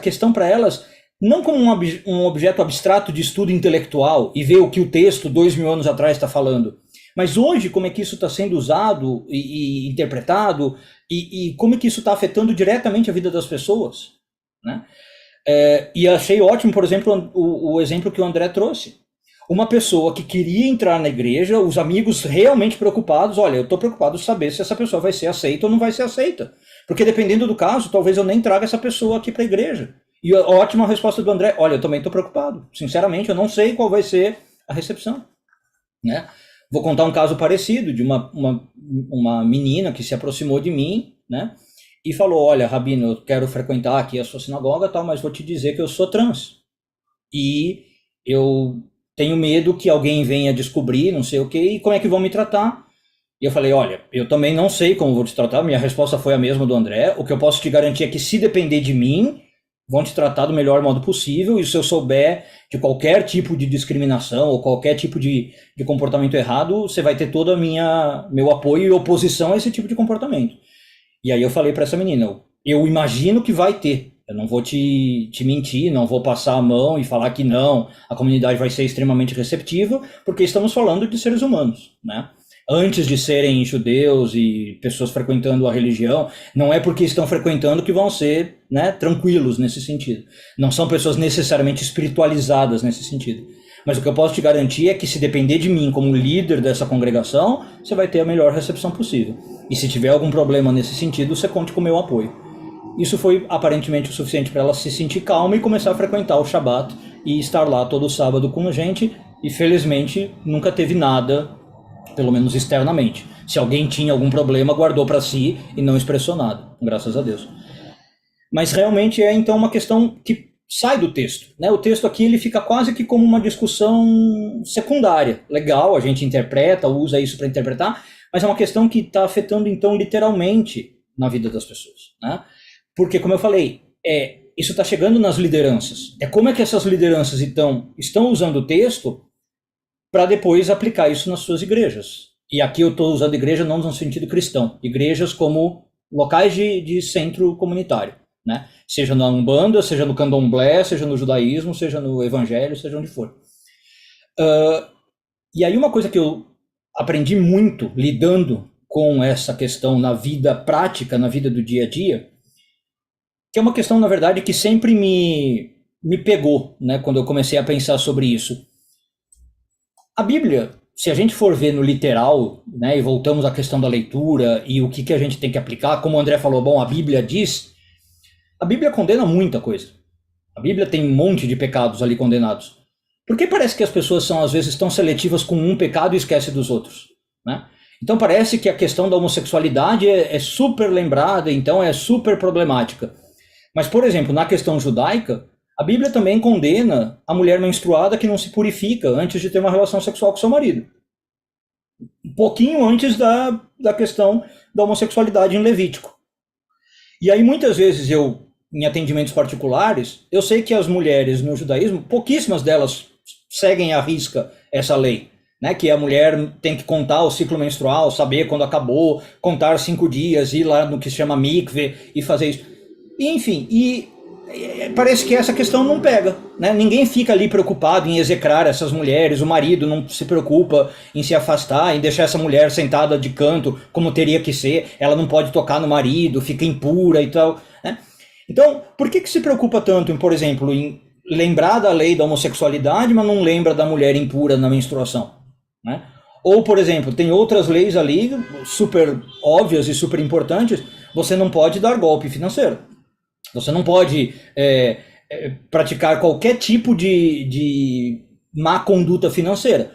questão para elas, não como um objeto abstrato de estudo intelectual e ver o que o texto 2000 anos atrás está falando, mas hoje como é que isso está sendo usado e interpretado e como é que isso está afetando diretamente a vida das pessoas, né? E achei ótimo, por exemplo, o exemplo que o André trouxe. Uma pessoa que queria entrar na igreja, os amigos realmente preocupados, olha, eu estou preocupado de saber se essa pessoa vai ser aceita ou não vai ser aceita. Porque dependendo do caso, talvez eu nem traga essa pessoa aqui para a igreja. E a ótima resposta do André, olha, eu também estou preocupado. Sinceramente, eu não sei qual vai ser a recepção, né? Vou contar um caso parecido de uma menina que se aproximou de mim, né, e falou, olha, Rabino, eu quero frequentar aqui a sua sinagoga, tal, mas vou te dizer que eu sou trans. E eu tenho medo que alguém venha descobrir, não sei o quê, e como é que vão me tratar? E eu falei, olha, eu também não sei como vou te tratar, minha resposta foi a mesma do André, o que eu posso te garantir é que se depender de mim, vão te tratar do melhor modo possível, e se eu souber de qualquer tipo de discriminação ou qualquer tipo de comportamento errado, você vai ter todo meu apoio e oposição a esse tipo de comportamento. E aí eu falei para essa menina, eu imagino que vai ter, eu não vou te mentir, não vou passar a mão e falar que não, a comunidade vai ser extremamente receptiva, porque estamos falando de seres humanos, né? Antes de serem judeus e pessoas frequentando a religião, não é porque estão frequentando que vão ser, né, tranquilos nesse sentido. Não são pessoas necessariamente espiritualizadas nesse sentido. Mas o que eu posso te garantir é que se depender de mim como líder dessa congregação, você vai ter a melhor recepção possível. E se tiver algum problema nesse sentido, você conte com o meu apoio. Isso foi aparentemente o suficiente para ela se sentir calma e começar a frequentar o Shabat e estar lá todo sábado com a gente. E felizmente nunca teve nada, pelo menos externamente. Se alguém tinha algum problema, guardou para si e não expressou nada, graças a Deus. Mas realmente é então uma questão que sai do texto, né? O texto aqui ele fica quase que como uma discussão secundária. Legal, a gente interpreta, usa isso para interpretar, mas é uma questão que está afetando então literalmente na vida das pessoas, né? Porque, como eu falei, isso está chegando nas lideranças. É como é que essas lideranças então estão usando o texto para depois aplicar isso nas suas igrejas. E aqui eu estou usando igreja não no sentido cristão, igrejas como locais de centro comunitário, né? Seja na Umbanda, seja no Candomblé, seja no judaísmo, seja no evangelho, seja onde for. E aí uma coisa que eu aprendi muito lidando com essa questão na vida prática, na vida do dia a dia, que é uma questão, na verdade, que sempre me pegou, né, quando eu comecei a pensar sobre isso. A Bíblia, se a gente for ver no literal, né, e voltamos à questão da leitura e o que a gente tem que aplicar, como o André falou, bom, a Bíblia diz, A Bíblia condena muita coisa. A Bíblia tem um monte de pecados ali condenados. Por que parece que as pessoas são, às vezes, tão seletivas com um pecado e esquecem dos outros, né? Então parece que a questão da homossexualidade é super lembrada, então é super problemática. Mas, por exemplo, na questão judaica, a Bíblia também condena a mulher menstruada que não se purifica antes de ter uma relação sexual com seu marido. Um pouquinho antes da questão da homossexualidade em Levítico. E aí, muitas vezes, em atendimentos particulares, eu sei que as mulheres no judaísmo, pouquíssimas delas seguem à risca essa lei, né? Que a mulher tem que contar o ciclo menstrual, saber quando acabou, contar 5 dias, ir lá no que se chama mikve e fazer isso. Enfim, parece que essa questão não pega, né? Ninguém fica ali preocupado em execrar essas mulheres, o marido não se preocupa em se afastar, em deixar essa mulher sentada de canto como teria que ser, ela não pode tocar no marido, fica impura e tal, né? Então, por que se preocupa tanto, por exemplo, em lembrar da lei da homossexualidade, mas não lembra da mulher impura na menstruação, né? Ou, por exemplo, tem outras leis ali, super óbvias e super importantes, você não pode dar golpe financeiro. Você não pode praticar qualquer tipo de má conduta financeira.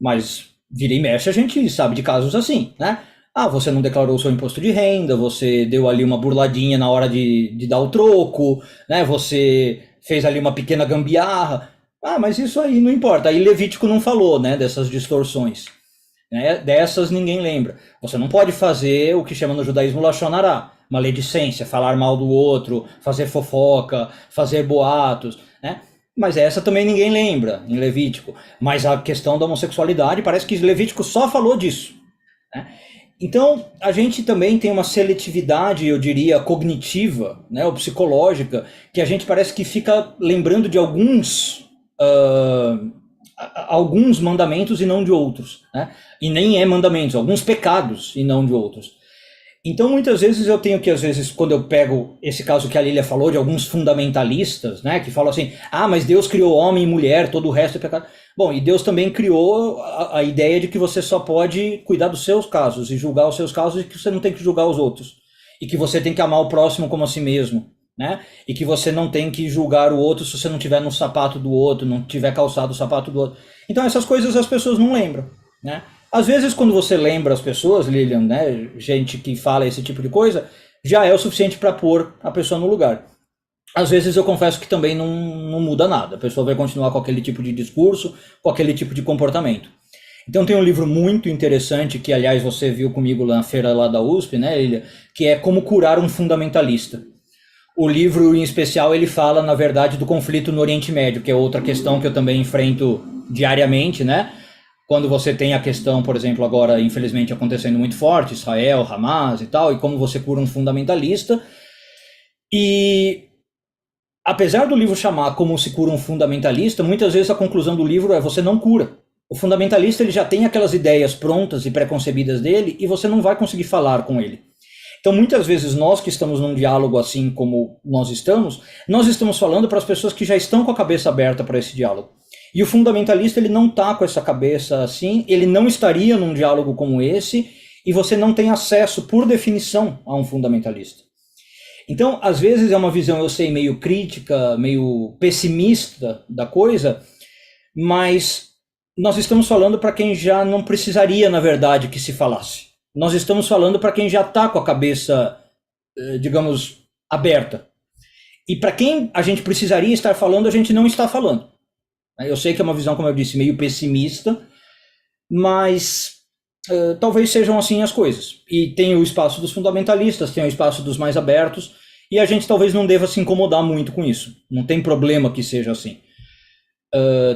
Mas, vira e mexe, a gente sabe de casos assim, né? Ah, você não declarou o seu imposto de renda, você deu ali uma burladinha na hora de dar o troco, né? Você fez ali uma pequena gambiarra. Ah, mas isso aí não importa. Aí Levítico não falou, né, dessas distorções, né? Dessas ninguém lembra. Você não pode fazer o que chama no judaísmo lashon hará, maledicência, falar mal do outro, fazer fofoca, fazer boatos, né? Mas essa também ninguém lembra em Levítico. Mas a questão da homossexualidade, parece que Levítico só falou disso, né? Então, a gente também tem uma seletividade, eu diria, cognitiva, né, ou psicológica, que a gente parece que fica lembrando de alguns mandamentos e não de outros, né? E nem mandamentos, alguns pecados e não de outros. Então, muitas vezes eu tenho que, às vezes, quando eu pego esse caso que a Lília falou, de alguns fundamentalistas, né, que falam assim, mas Deus criou homem e mulher, todo o resto é pecado. Bom, e Deus também criou a ideia de que você só pode cuidar dos seus casos e julgar os seus casos e que você não tem que julgar os outros. E que você tem que amar o próximo como a si mesmo, né? E que você não tem que julgar o outro se você não tiver no sapato do outro, não tiver calçado o sapato do outro. Então essas coisas as pessoas não lembram, né? Às vezes quando você lembra as pessoas, Lilian, né, gente que fala esse tipo de coisa, já é o suficiente para pôr a pessoa no lugar. Às vezes eu confesso que também não muda nada. A pessoa vai continuar com aquele tipo de discurso, com aquele tipo de comportamento. Então tem um livro muito interessante, que aliás você viu comigo na feira lá da USP, né, Lilia, que é Como Curar um Fundamentalista. O livro em especial ele fala, na verdade, do conflito no Oriente Médio, que é outra questão que eu também enfrento diariamente, né? Quando você tem a questão, por exemplo, agora infelizmente acontecendo muito forte, Israel, Hamas e tal, e como você cura um fundamentalista. E apesar do livro chamar Como se cura um fundamentalista, muitas vezes a conclusão do livro é você não cura. O fundamentalista ele já tem aquelas ideias prontas e preconcebidas dele e você não vai conseguir falar com ele. Então muitas vezes nós que estamos num diálogo assim como nós estamos falando para as pessoas que já estão com a cabeça aberta para esse diálogo. E o fundamentalista ele não está com essa cabeça assim, ele não estaria num diálogo como esse e você não tem acesso por definição a um fundamentalista. Então, às vezes é uma visão, eu sei, meio crítica, meio pessimista da coisa, mas nós estamos falando para quem já não precisaria, na verdade, que se falasse. Nós estamos falando para quem já está com a cabeça, digamos, aberta. E para quem a gente precisaria estar falando, a gente não está falando. Eu sei que é uma visão, como eu disse, meio pessimista, mas talvez sejam assim as coisas. E tem o espaço dos fundamentalistas, tem o espaço dos mais abertos, e a gente talvez não deva se incomodar muito com isso. Não tem problema que seja assim.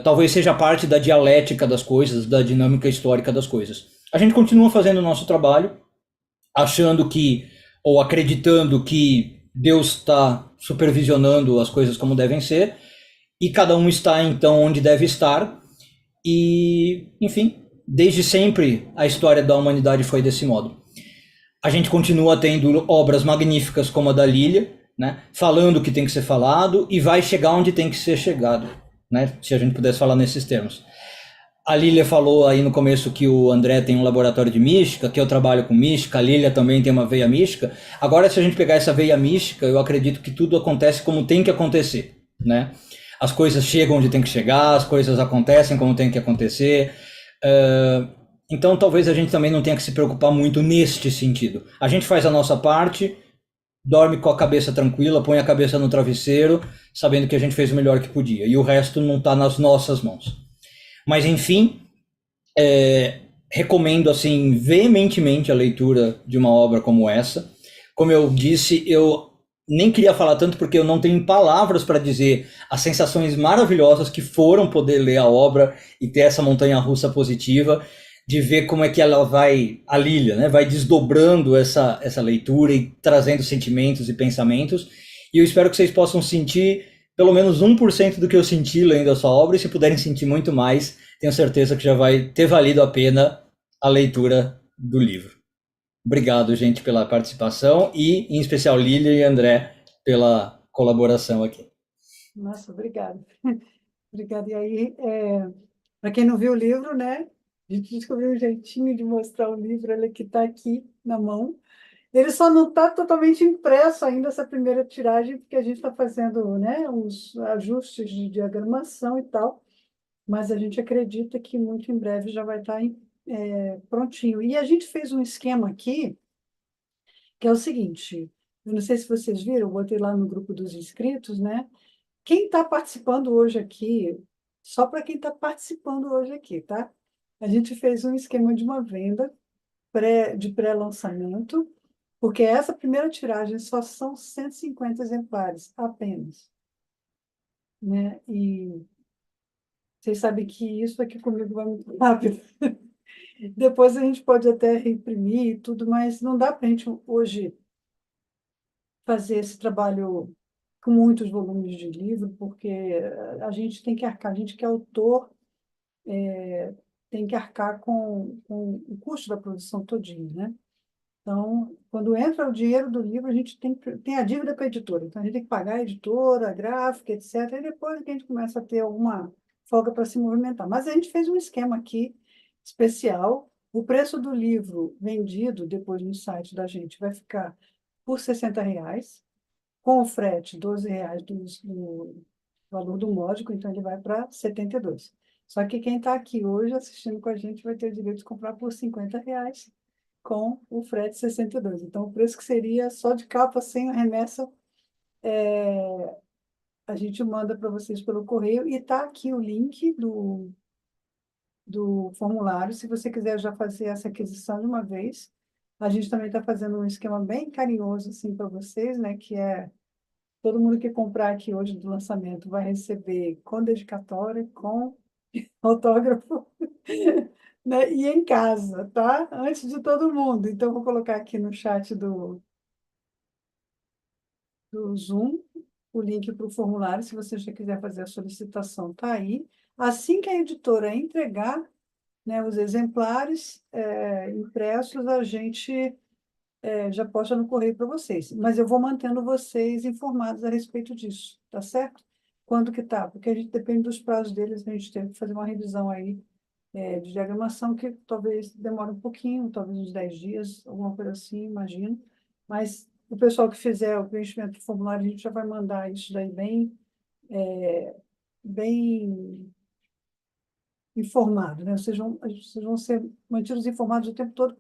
Talvez seja parte da dialética das coisas, da dinâmica histórica das coisas. A gente continua fazendo o nosso trabalho, achando que, ou acreditando que Deus está supervisionando as coisas como devem ser, e cada um está então onde deve estar, e, enfim, desde sempre a história da humanidade foi desse modo. A gente continua tendo obras magníficas como a da Lília, né, falando o que tem que ser falado, e vai chegar onde tem que ser chegado, né, se a gente pudesse falar nesses termos. A Lília falou aí no começo que o André tem um laboratório de mística, que eu trabalho com mística, a Lília também tem uma veia mística. Agora, se a gente pegar essa veia mística, eu acredito que tudo acontece como tem que acontecer, né? As coisas chegam onde tem que chegar, as coisas acontecem como tem que acontecer. Então, talvez a gente também não tenha que se preocupar muito neste sentido. A gente faz a nossa parte, dorme com a cabeça tranquila, põe a cabeça no travesseiro, sabendo que a gente fez o melhor que podia. E o resto não está nas nossas mãos. Mas, enfim, recomendo assim veementemente a leitura de uma obra como essa. Como eu disse, eu nem queria falar tanto porque eu não tenho palavras para dizer as sensações maravilhosas que foram poder ler a obra e ter essa montanha-russa positiva, de ver como é que ela vai, a Lília, né, vai desdobrando essa leitura e trazendo sentimentos e pensamentos. E eu espero que vocês possam sentir pelo menos 1% do que eu senti lendo a sua obra, e se puderem sentir muito mais, tenho certeza que já vai ter valido a pena a leitura do livro. Obrigado, gente, pela participação e, em especial, Lília e André, pela colaboração aqui. Nossa, obrigada. Obrigada. E aí, para quem não viu o livro, né? A gente descobriu um jeitinho de mostrar o livro, ele que está aqui na mão. Ele só não está totalmente impresso ainda, essa primeira tiragem, porque a gente está fazendo, né, uns ajustes de diagramação e tal, mas a gente acredita que muito em breve já vai estar prontinho. E a gente fez um esquema aqui, que é o seguinte, eu não sei se vocês viram, eu botei lá no grupo dos inscritos, né? Quem está participando hoje aqui, só para quem está participando hoje aqui, tá? A gente fez um esquema de uma venda de pré-lançamento, porque essa primeira tiragem só são 150 exemplares apenas, né? E vocês sabem que isso aqui comigo vai muito rápido. Depois a gente pode até reimprimir e tudo, mas não dá para a gente hoje fazer esse trabalho com muitos volumes de livro, porque a gente tem que arcar, a gente que é autor tem que arcar com o custo da produção todinho, né? Então, quando entra o dinheiro do livro, a gente tem a dívida com a editora. Então, a gente tem que pagar a editora, a gráfica, etc. E depois que a gente começa a ter alguma folga para se movimentar. Mas a gente fez um esquema aqui especial. O preço do livro vendido depois no site da gente vai ficar por R$ 60, com o frete, R$ 12 do valor do módico, então ele vai para 72. Só que quem está aqui hoje assistindo com a gente vai ter o direito de comprar por R$ 50 com o frete 62. Então, o preço que seria só de capa sem a remessa, a gente manda para vocês pelo correio. E está aqui o link do formulário, se você quiser já fazer essa aquisição de uma vez. A gente também está fazendo um esquema bem carinhoso assim, para vocês, né? Que é todo mundo que comprar aqui hoje do lançamento vai receber com dedicatória, com autógrafo, né? E em casa, tá? Antes de todo mundo. Então, vou colocar aqui no chat do Zoom o link para o formulário, se você já quiser fazer a solicitação, tá aí. Assim que a editora entregar, né, os exemplares impressos, a gente já posta no correio para vocês. Mas eu vou mantendo vocês informados a respeito disso, tá certo? Quando que tá? Porque a gente depende dos prazos deles, a gente tem que fazer uma revisão aí de diagramação que talvez demore um pouquinho, talvez uns 10 dias, alguma coisa assim, imagino. Mas o pessoal que fizer o preenchimento do formulário, a gente já vai mandar isso daí bem informado, né? Vocês vão ser mantidos informados o tempo todo,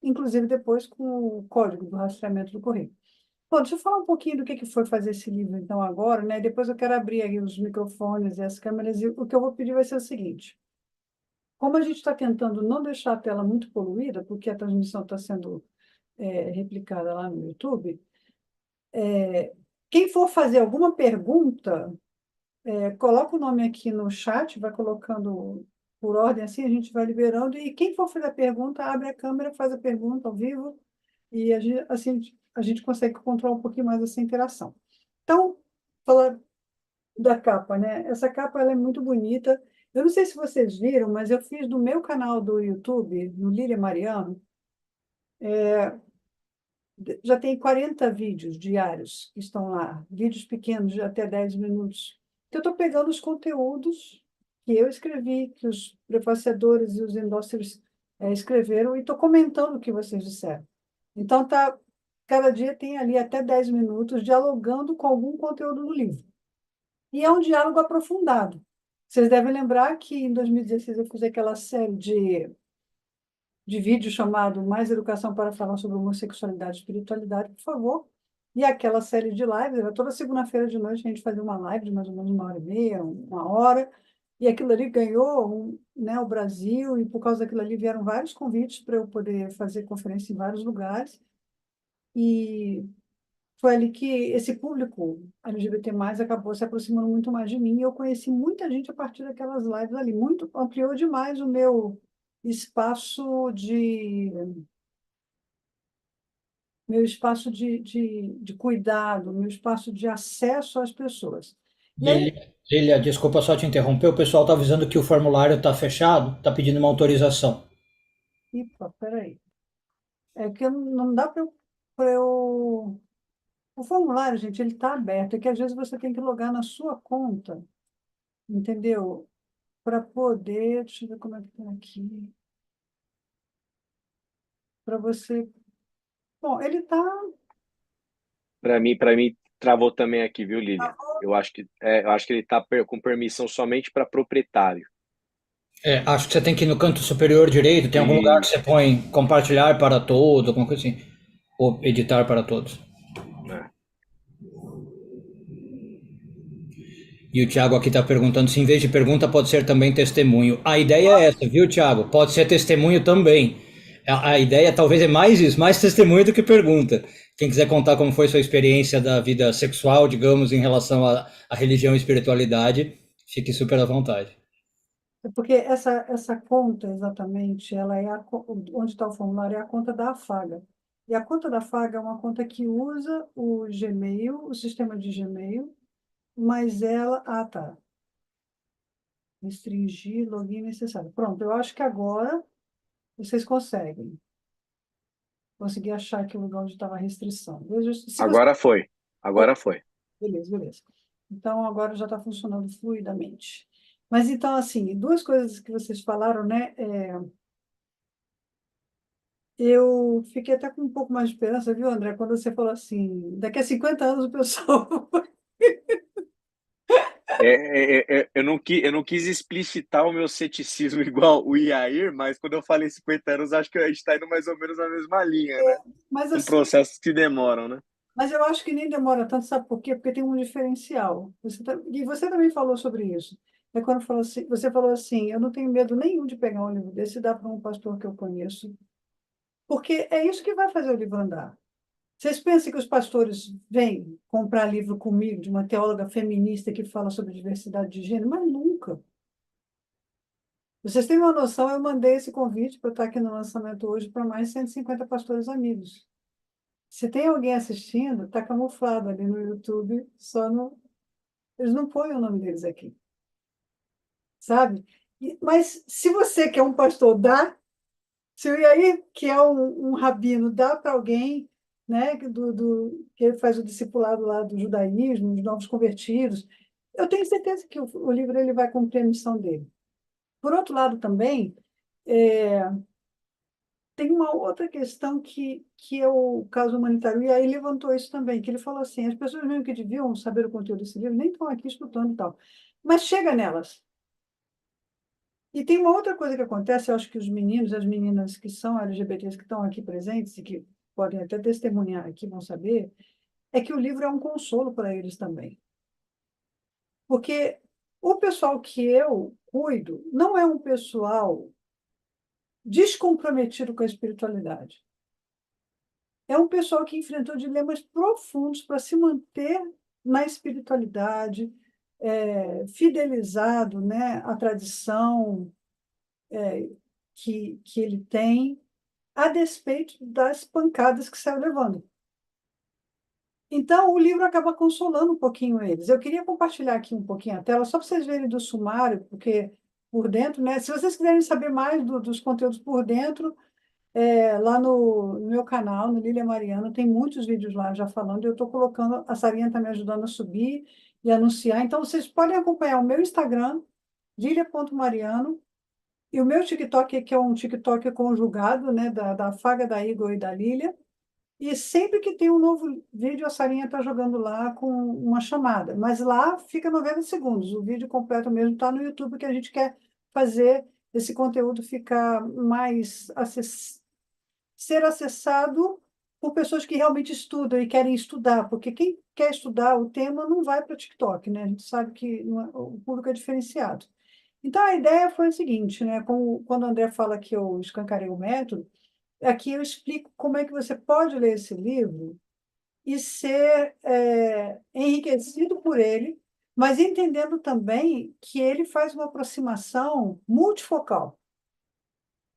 inclusive depois com o código do rastreamento do correio. Bom, deixa eu falar um pouquinho do que foi fazer esse livro, então, agora, né? Depois eu quero abrir aí os microfones e as câmeras, e o que eu vou pedir vai ser o seguinte. Como a gente está tentando não deixar a tela muito poluída, porque a transmissão está sendo replicada lá no YouTube, quem for fazer alguma pergunta, coloca o nome aqui no chat, vai colocando por ordem assim, a gente vai liberando, e quem for fazer a pergunta, abre a câmera, faz a pergunta ao vivo, e assim a gente consegue controlar um pouquinho mais essa interação. Então, falar da capa, né? Essa capa ela é muito bonita. Eu não sei se vocês viram, mas eu fiz do meu canal do YouTube, no Lília Mariano, já tem 40 vídeos diários que estão lá, vídeos pequenos de até 10 minutos. Então, eu estou pegando os conteúdos que eu escrevi, que os prefaciadores e os endossers escreveram, e estou comentando o que vocês disseram. Então, cada dia tem ali até 10 minutos dialogando com algum conteúdo do livro. E é um diálogo aprofundado. Vocês devem lembrar que em 2016 eu fiz aquela série de vídeo chamado Mais Educação para falar sobre homossexualidade e espiritualidade, por favor. E aquela série de lives, era toda segunda-feira de noite a gente fazia uma live de mais ou menos 1h30, 1 hora, e aquilo ali ganhou né, o Brasil, e por causa daquilo ali vieram vários convites para eu poder fazer conferência em vários lugares. E foi ali que esse público LGBT+, acabou se aproximando muito mais de mim, e eu conheci muita gente a partir daquelas lives ali. Muito, ampliou demais o meu espaço de cuidado, meu espaço de acesso às pessoas. E aí, Lilia, desculpa só te interromper, o pessoal está avisando que o formulário está fechado, está pedindo uma autorização. peraí, é que não dá para eu. O formulário, gente, ele está aberto, é que às vezes você tem que logar na sua conta, entendeu? Para poder, deixa eu ver como é que está aqui, para você. Bom, ele está. Para mim travou também aqui, viu, Lilian? Eu acho que ele está com permissão somente para proprietário. Acho que você tem que ir no canto superior direito, tem algum lugar que você Isso, põe compartilhar para todos, alguma coisa assim. Ou editar para todos. né? E o Thiago aqui está perguntando se em vez de pergunta pode ser também testemunho. A ideia é essa, viu, Thiago? Pode ser testemunho também. A ideia talvez é mais isso, mais testemunho do que pergunta. Quem quiser contar como foi sua experiência da vida sexual, digamos, em relação à religião e espiritualidade, fique super à vontade. Porque essa conta, exatamente, ela é onde está o formulário, é a conta da Afaga. E a conta da Afaga é uma conta que usa o Gmail, o sistema de Gmail, mas ela. Ah, tá. Restringir, login necessário. Pronto, eu acho que agora vocês conseguem. Consegui achar aqui o lugar onde estava a restrição. Veja, se você. Agora foi. Agora foi. Beleza, beleza. Então, agora já está funcionando fluidamente. Mas, então, assim, duas coisas que vocês falaram, né? Eu fiquei até com um pouco mais de esperança, viu, André? Quando você falou assim, daqui a 50 anos o pessoal. Eu não quis explicitar o meu ceticismo igual o Iair, mas quando eu falei 50 anos, acho que a gente está indo mais ou menos na mesma linha, né? Mas, São assim, processos que demoram, né? mas eu acho que nem demora tanto, sabe por quê? Porque tem um diferencial. E você também falou sobre isso. É quando você falou assim, eu não tenho medo nenhum de pegar um livro desse e dar para um pastor que eu conheço, porque é isso que vai fazer o livro andar. Vocês pensam que os pastores vêm comprar livro comigo de uma teóloga feminista que fala sobre diversidade de gênero? Mas nunca. Vocês têm uma noção, eu mandei esse convite para estar aqui no lançamento hoje para mais de 150 pastores amigos. Se tem alguém assistindo, está camuflado ali no YouTube, só no. Eles não põem o nome deles aqui, sabe? Mas se você que é um pastor, dá. Se o Iair, que é um rabino, dá para alguém, né, que faz o discipulado lá do judaísmo, dos novos convertidos, eu tenho certeza que o livro ele vai cumprir a missão dele. Por outro lado, também, é, tem uma outra questão que é o caso humanitário, e aí levantou isso também, que ele falou assim, as pessoas mesmo que deviam saber o conteúdo desse livro, nem estão aqui escutando e tal, mas chega nelas. E tem uma outra coisa que acontece, eu acho que os meninos e as meninas que são LGBTs que estão aqui presentes e que podem até testemunhar aqui, vão saber, é que o livro é um consolo para eles também. Porque o pessoal que eu cuido não é um pessoal descomprometido com a espiritualidade. É um pessoal que enfrentou dilemas profundos para se manter na espiritualidade, fidelizado, né, à tradição que ele tem, a despeito das pancadas que saiu levando. Então, o livro acaba consolando um pouquinho eles. Eu queria compartilhar aqui um pouquinho a tela, só para vocês verem do sumário, porque por dentro, né? Se vocês quiserem saber mais dos conteúdos por dentro, lá no meu canal, no Lília Mariana, tem muitos vídeos lá já falando, eu estou colocando, a Sarinha está me ajudando a subir e anunciar. Então, vocês podem acompanhar o meu Instagram, Lilia.Mariano. E o meu TikTok, que é um TikTok conjugado, né, da Faga, da Igor e da Lília. E sempre que tem um novo vídeo, a Sarinha está jogando lá com uma chamada. Mas lá fica 90 segundos. O vídeo completo mesmo está no YouTube, que a gente quer fazer esse conteúdo ficar mais ser acessado por pessoas que realmente estudam e querem estudar, porque quem quer estudar o tema não vai para o TikTok, né? A gente sabe que o público é diferenciado. Então, a ideia foi o seguinte, né? Quando o André fala que eu escancarei o método, aqui eu explico como é que você pode ler esse livro e ser enriquecido por ele, mas entendendo também que ele faz uma aproximação multifocal.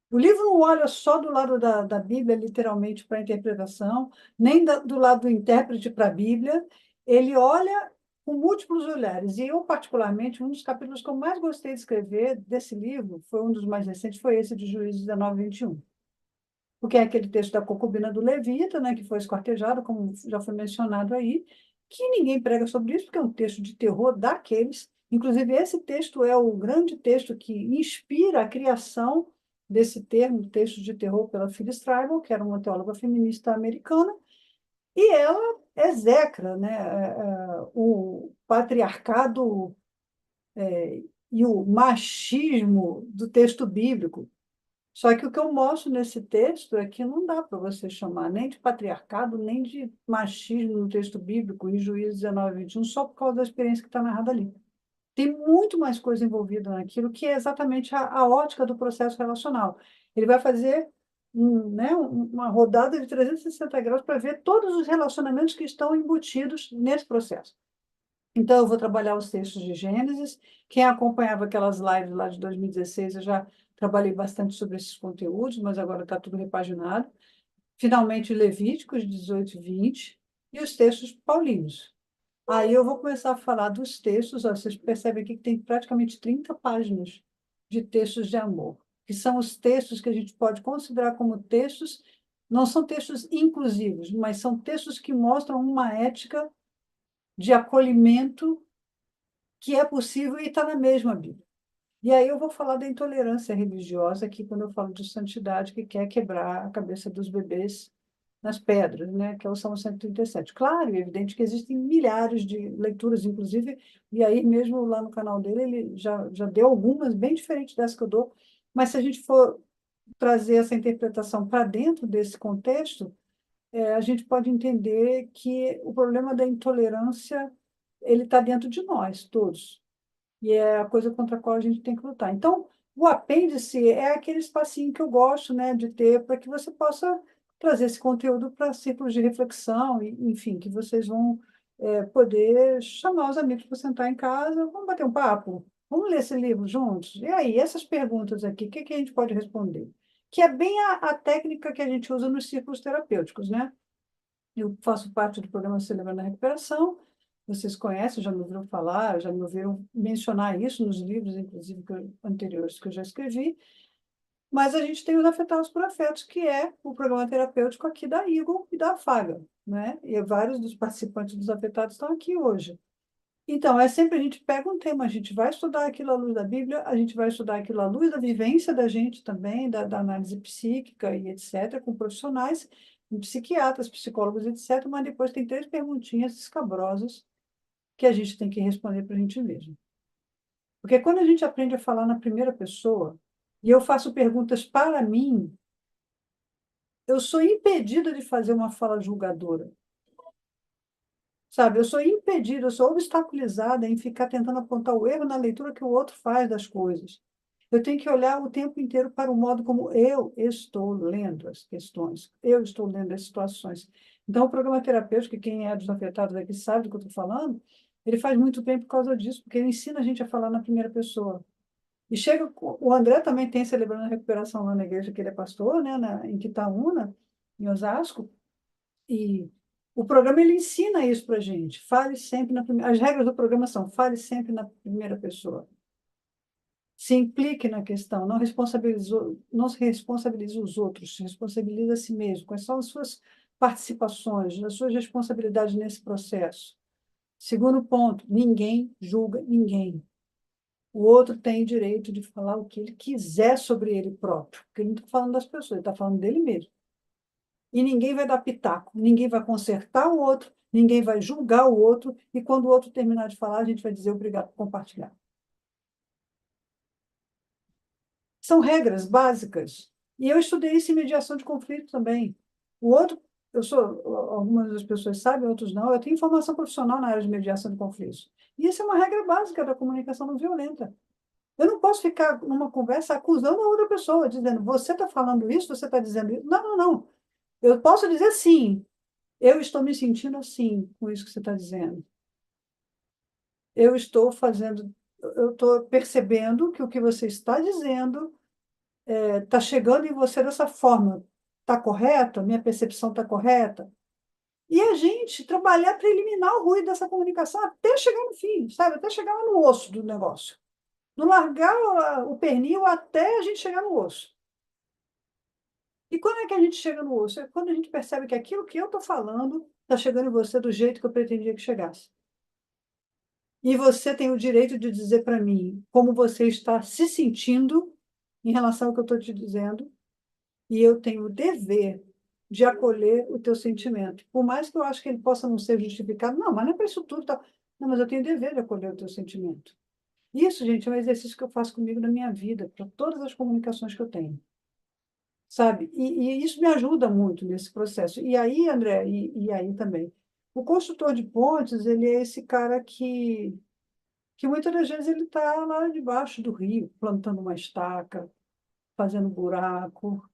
O livro não olha só do lado da Bíblia, literalmente, para a interpretação, nem do lado do intérprete para a Bíblia. Ele olha com múltiplos olhares. E eu, particularmente, um dos capítulos que eu mais gostei de escrever desse livro, foi um dos mais recentes, foi esse de Juízes 19, 21. Porque é aquele texto da concubina do Levita, né, que foi esquartejado, como já foi mencionado aí, que ninguém prega sobre isso, porque é um texto de terror daqueles. Inclusive, esse texto é o grande texto que inspira a criação desse termo, texto de terror, pela Phyllis Treibel, que era uma teóloga feminista americana, e ela execra, né, o patriarcado e o machismo do texto bíblico. Só que o que eu mostro nesse texto é que não dá para você chamar nem de patriarcado, nem de machismo no texto bíblico, em Juízes 19, 21, só por causa da experiência que está narrada ali. Tem muito mais coisa envolvida naquilo, que é exatamente a ótica do processo relacional. Ele vai fazer uma rodada de 360 graus para ver todos os relacionamentos que estão embutidos nesse processo. Então, eu vou trabalhar os textos de Gênesis. Quem acompanhava aquelas lives lá de 2016, eu já trabalhei bastante sobre esses conteúdos, mas agora está tudo repaginado. Finalmente, Levíticos 18 e 20 e os textos paulinos. Aí eu vou começar a falar dos textos. Ó, vocês percebem aqui que tem praticamente 30 páginas de textos de amor, que são os textos que a gente pode considerar como textos, não são textos inclusivos, mas são textos que mostram uma ética de acolhimento que é possível e está na mesma Bíblia. E aí eu vou falar da intolerância religiosa aqui, quando eu falo de santidade, que quer quebrar a cabeça dos bebês nas pedras, né? Que é o Salmo 137. Claro, é evidente que existem milhares de leituras, inclusive, e aí mesmo lá no canal dele, ele já deu algumas bem diferentes dessas que eu dou, mas se a gente for trazer essa interpretação para dentro desse contexto, a gente pode entender que o problema da intolerância ele está dentro de nós, todos. E é a coisa contra a qual a gente tem que lutar. Então, o apêndice é aquele espacinho que eu gosto, né, de ter para que você possa trazer esse conteúdo para círculos de reflexão, e, enfim, que vocês vão poder chamar os amigos para sentar em casa, vamos bater um papo, vamos ler esse livro juntos? E aí, essas perguntas aqui, o que a gente pode responder? Que é bem a técnica que a gente usa nos círculos terapêuticos, né? Eu faço parte do programa Celebrando a Recuperação. Vocês conhecem, já me ouviram falar, já me ouviram mencionar isso nos livros, inclusive, anteriores que eu já escrevi. Mas a gente tem os Afetados por Afetos, que é o programa terapêutico aqui da Eagle e da Faga, né? E vários dos participantes dos afetados estão aqui hoje. Então, é sempre a gente pega um tema, a gente vai estudar aquilo à luz da Bíblia, a gente vai estudar aquilo à luz da vivência da gente também, da análise psíquica e etc., com profissionais, com psiquiatras, psicólogos, etc., mas depois tem 3 perguntinhas escabrosas que a gente tem que responder para a gente mesmo. Porque quando a gente aprende a falar na primeira pessoa, e eu faço perguntas para mim, eu sou impedida de fazer uma fala julgadora. Sabe, eu sou impedida, eu sou obstaculizada em ficar tentando apontar o erro na leitura que o outro faz das coisas. Eu tenho que olhar o tempo inteiro para o modo como eu estou lendo as questões, eu estou lendo as situações. Então, o programa terapêutico, que quem é dos afetados aqui sabe do que eu estou falando, ele faz muito bem por causa disso, porque ele ensina a gente a falar na primeira pessoa. E chega, o André também tem celebrando a recuperação lá na igreja que ele é pastor, né, em Quitaúna, em Osasco, e o programa ele ensina isso para a gente. Fale sempre na primeira. As regras do programa são: fale sempre na primeira pessoa. Se implique na questão, não se responsabilize os outros, se responsabilize a si mesmo. Quais são as suas participações, as suas responsabilidades nesse processo? Segundo ponto, ninguém julga ninguém. O outro tem direito de falar o que ele quiser sobre ele próprio, porque ele não está falando das pessoas, ele está falando dele mesmo. E ninguém vai dar pitaco, ninguém vai consertar o outro, ninguém vai julgar o outro, e quando o outro terminar de falar, a gente vai dizer obrigado por compartilhar. São regras básicas. E eu estudei isso em mediação de conflito também. O outro, algumas das pessoas sabem, outros não, eu tenho formação profissional na área de mediação de conflitos. E isso é uma regra básica da comunicação não violenta. Eu não posso ficar numa conversa acusando a outra pessoa, dizendo, você está falando isso, você está dizendo isso. Não, não, não. Eu posso dizer sim, eu estou me sentindo assim com isso que você está dizendo. Eu estou percebendo que o que você está dizendo está chegando em você dessa forma. Está correto? A minha percepção está correta? E a gente trabalhar para eliminar o ruído dessa comunicação até chegar no fim, sabe? Até chegar lá no osso do negócio. Não largar o pernil até a gente chegar no osso. E quando é que a gente chega no osso? É quando a gente percebe que aquilo que eu estou falando está chegando em você do jeito que eu pretendia que chegasse. E você tem o direito de dizer para mim como você está se sentindo em relação ao que eu estou te dizendo, e eu tenho o dever de acolher o teu sentimento. Por mais que eu acho que ele possa não ser justificado, não, mas não é para isso tudo, tá? Não, mas eu tenho o dever de acolher o teu sentimento. Isso, gente, é um exercício que eu faço comigo na minha vida, para todas as comunicações que eu tenho. Sabe? E isso me ajuda muito nesse processo. E aí, André, e aí também, o construtor de pontes, ele é esse cara que muitas das vezes ele está lá debaixo do rio, plantando uma estaca, fazendo buraco.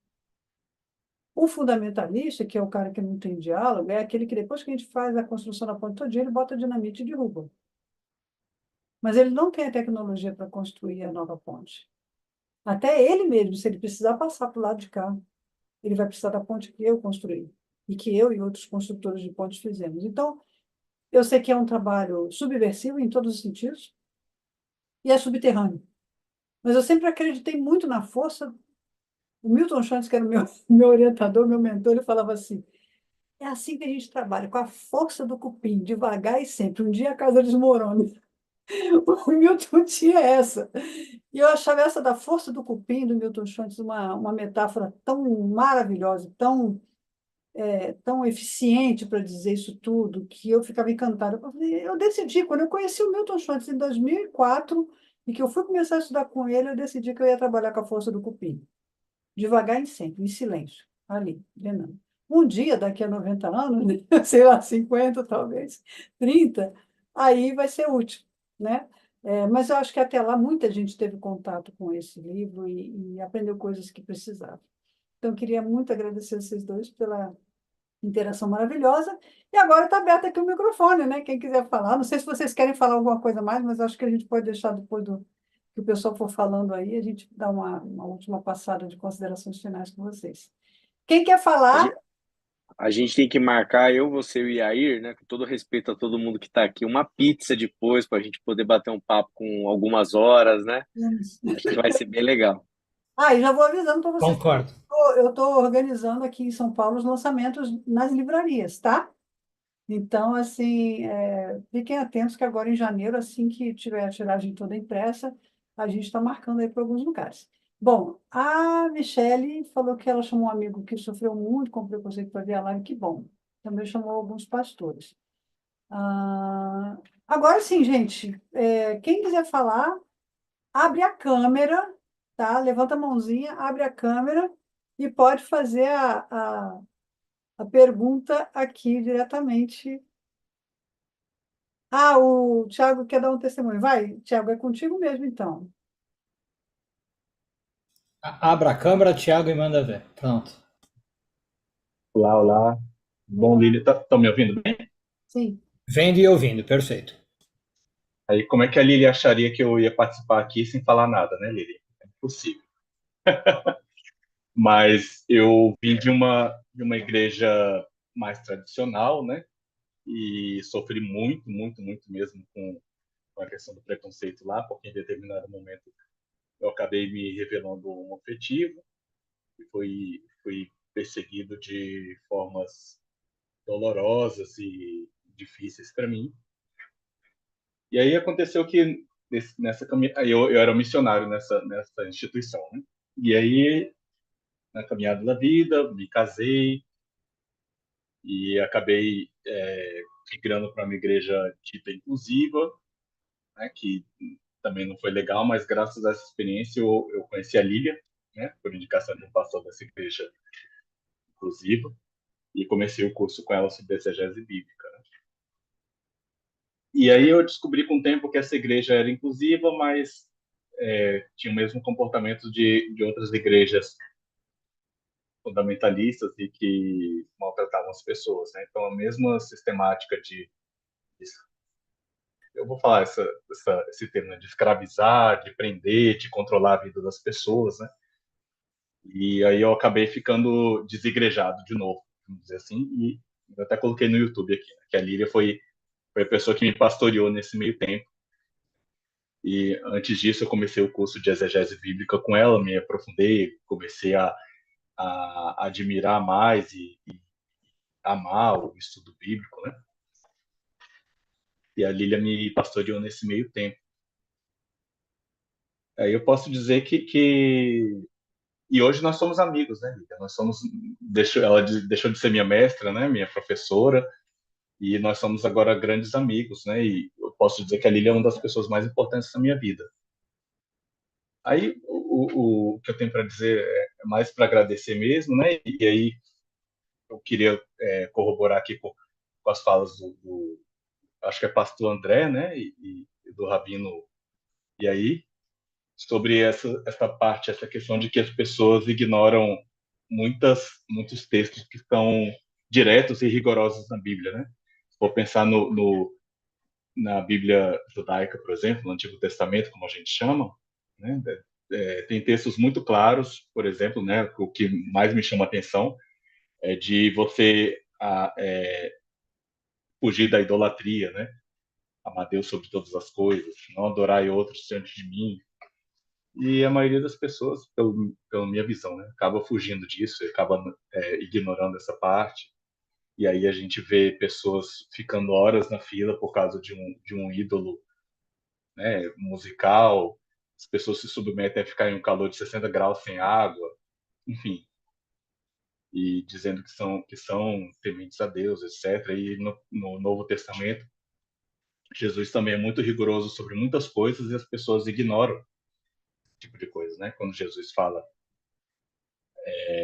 O fundamentalista, que é o cara que não tem diálogo, é aquele que depois que a gente faz a construção da ponte todinha, ele bota dinamite e derruba. Mas ele não tem a tecnologia para construir a nova ponte. Até ele mesmo, se ele precisar passar para o lado de cá, ele vai precisar da ponte que eu construí e que eu e outros construtores de pontes fizemos. Então, eu sei que é um trabalho subversivo em todos os sentidos e é subterrâneo. Mas eu sempre acreditei muito na força. O Milton Santos, que era o meu orientador, meu mentor, ele falava assim: é assim que a gente trabalha, com a força do cupim, devagar e sempre. Um dia a casa desmorona. O Milton tinha essa. E eu achava essa da força do cupim do Milton Santos uma metáfora tão maravilhosa, tão eficiente para dizer isso tudo, que eu ficava encantada. Eu decidi, quando eu conheci o Milton Santos em 2004, e que eu fui começar a estudar com ele, eu decidi que eu ia trabalhar com a força do cupim. Devagar e sempre, em silêncio, ali, drenando. Um dia, daqui a 90 anos, sei lá, 50 talvez, 30, aí vai ser útil, né? Mas eu acho que até lá muita gente teve contato com esse livro e aprendeu coisas que precisava. Então, eu queria muito agradecer vocês dois pela interação maravilhosa. E agora está aberto aqui o microfone, né? Quem quiser falar. Não sei se vocês querem falar alguma coisa mais, mas acho que a gente pode deixar depois que o pessoal for falando aí, a gente dá uma última passada de considerações finais com vocês. Quem quer A falar? gente, a gente tem que marcar, eu, você e o Yair, né, com todo respeito a todo mundo que está aqui, uma pizza depois para a gente poder bater um papo com algumas horas, né? Acho que vai ser bem legal. Ah, e já vou avisando para vocês. Concordo. Eu estou organizando aqui em São Paulo os lançamentos nas livrarias, tá? Então, assim, fiquem atentos que agora em janeiro, assim que tiver a tiragem toda impressa, a gente está marcando aí para alguns lugares. Bom, a Michele falou que ela chamou um amigo que sofreu muito com preconceito para ver a live, que bom. Também chamou alguns pastores. Agora sim, gente, quem quiser falar, abre a câmera, tá? Levanta a mãozinha, abre a câmera e pode fazer a pergunta aqui diretamente. O Thiago quer dar um testemunho. Vai, Thiago, é contigo mesmo, então. Abra a câmera, Thiago, e manda ver. Pronto. Olá, olá. Bom, Lili, tá me ouvindo bem? Sim. Vendo e ouvindo, perfeito. Aí, como é que a Lili acharia que eu ia participar aqui sem falar nada, né, Lili? É impossível. Mas eu vim de uma igreja mais tradicional, né? E sofri muito, muito, muito mesmo com a questão do preconceito lá, porque em determinado momento eu acabei me revelando homoafetivo e fui perseguido de formas dolorosas e difíceis para mim. E aí aconteceu que eu era missionário nessa instituição, né? E aí, na caminhada da vida, me casei e acabei migrando para uma igreja dita inclusiva, né? Que também não foi legal, mas graças a essa experiência eu conheci a Lília, né? Por indicação de um pastor dessa igreja inclusiva, e comecei o curso com ela sobre exegese bíblica, né? E aí eu descobri com o tempo que essa igreja era inclusiva, mas tinha o mesmo comportamento de outras igrejas fundamentalistas e que maltratavam as pessoas, né? Então, a mesma sistemática eu vou falar esse termo, né? De escravizar, de prender, de controlar a vida das pessoas, né? E aí eu acabei ficando desigrejado de novo, vamos dizer assim, e eu até coloquei no YouTube aqui, né? Que a Lília foi a pessoa que me pastoreou nesse meio tempo. E antes disso eu comecei o curso de exegese bíblica com ela, me aprofundei, comecei a admirar mais e amar o estudo bíblico, né? E a Lília me pastoreou nesse meio tempo. Aí eu posso dizer que e hoje nós somos amigos, né, Lília? Ela deixou de ser minha mestra, né, minha professora, e nós somos agora grandes amigos, né? E eu posso dizer que a Lília é uma das pessoas mais importantes da minha vida. Aí o que eu tenho para dizer é mais para agradecer mesmo, né? E aí eu queria corroborar aqui com as falas acho que é pastor André, né? E do Rabino. E aí, sobre essa parte, essa questão de que as pessoas ignoram muitos textos que estão diretos e rigorosos na Bíblia, né? Se for pensar na Bíblia judaica, por exemplo, no Antigo Testamento, como a gente chama, né? Tem textos muito claros, por exemplo, né? O que mais me chama a atenção é de você fugir da idolatria, né? Amar Deus sobre todas as coisas, não adorar outros diante de mim. E a maioria das pessoas, pela minha visão, né, acaba fugindo disso, acaba ignorando essa parte. E aí a gente vê pessoas ficando horas na fila por causa de um ídolo, né, musical. As pessoas se submetem a ficar em um calor de 60 graus sem água, enfim. E dizendo que são tementes a Deus, etc. E no Novo Testamento, Jesus também é muito rigoroso sobre muitas coisas e as pessoas ignoram esse tipo de coisa, né? Quando Jesus fala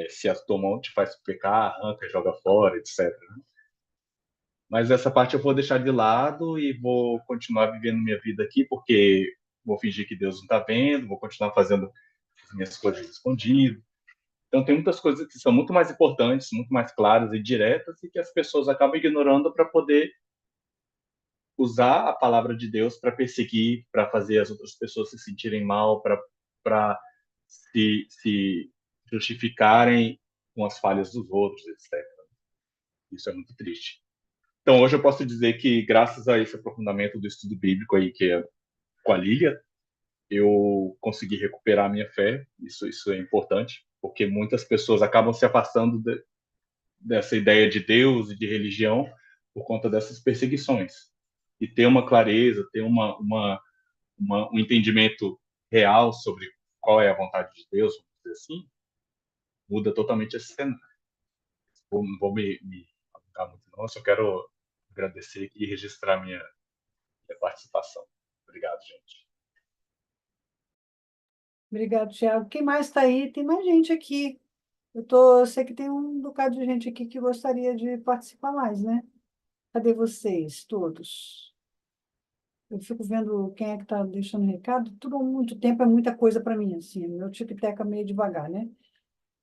se a tua mão te faz pecar, arranca, joga fora, etc. Mas essa parte eu vou deixar de lado e vou continuar vivendo minha vida aqui, porque vou fingir que Deus não está vendo, vou continuar fazendo as minhas coisas escondido. Então tem muitas coisas que são muito mais importantes, muito mais claras e diretas e que as pessoas acabam ignorando para poder usar a palavra de Deus para perseguir, para fazer as outras pessoas se sentirem mal, para se justificarem com as falhas dos outros, etc. Isso é muito triste. Então, hoje eu posso dizer que, graças a esse aprofundamento do estudo bíblico aí, que é com a Lília, eu consegui recuperar a minha fé. Isso é importante, porque muitas pessoas acabam se afastando dessa ideia de Deus e de religião por conta dessas perseguições. E ter uma clareza, ter um entendimento real sobre qual é a vontade de Deus, vamos dizer assim, muda totalmente esse cenário. Não vou me alongar muito, não. Eu só quero agradecer e registrar minha participação. Obrigado, gente. Obrigado, Thiago. Quem mais está aí? Tem mais gente aqui. Eu sei que tem um bocado de gente aqui que gostaria de participar mais, né? Cadê vocês, todos? Eu fico vendo quem é que está deixando recado. Tudo há muito tempo é muita coisa para mim, assim. Meu tic-tac é meio devagar, né?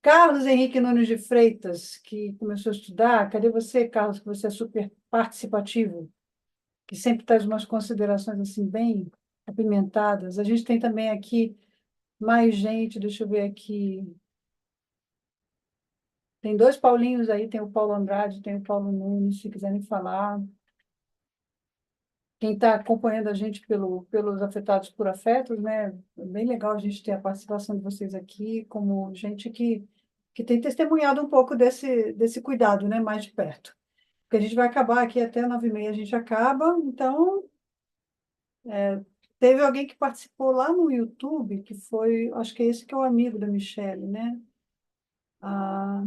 Carlos Henrique Nunes de Freitas, que começou a estudar. Cadê você, Carlos, que você é super participativo, que sempre traz umas considerações assim bem apimentadas. A gente tem também aqui mais gente, deixa eu ver aqui. Tem dois Paulinhos aí, tem o Paulo Andrade, tem o Paulo Nunes, se quiserem falar. Quem está acompanhando a gente pelos Afetados por Afetos, né? É bem legal a gente ter a participação de vocês aqui, como gente que tem testemunhado um pouco desse cuidado, né? Mais de perto. Porque a gente vai acabar aqui até 9h30, a gente acaba, então Teve alguém que participou lá no YouTube, que foi, acho que é esse que é o amigo da Michelle, né? A,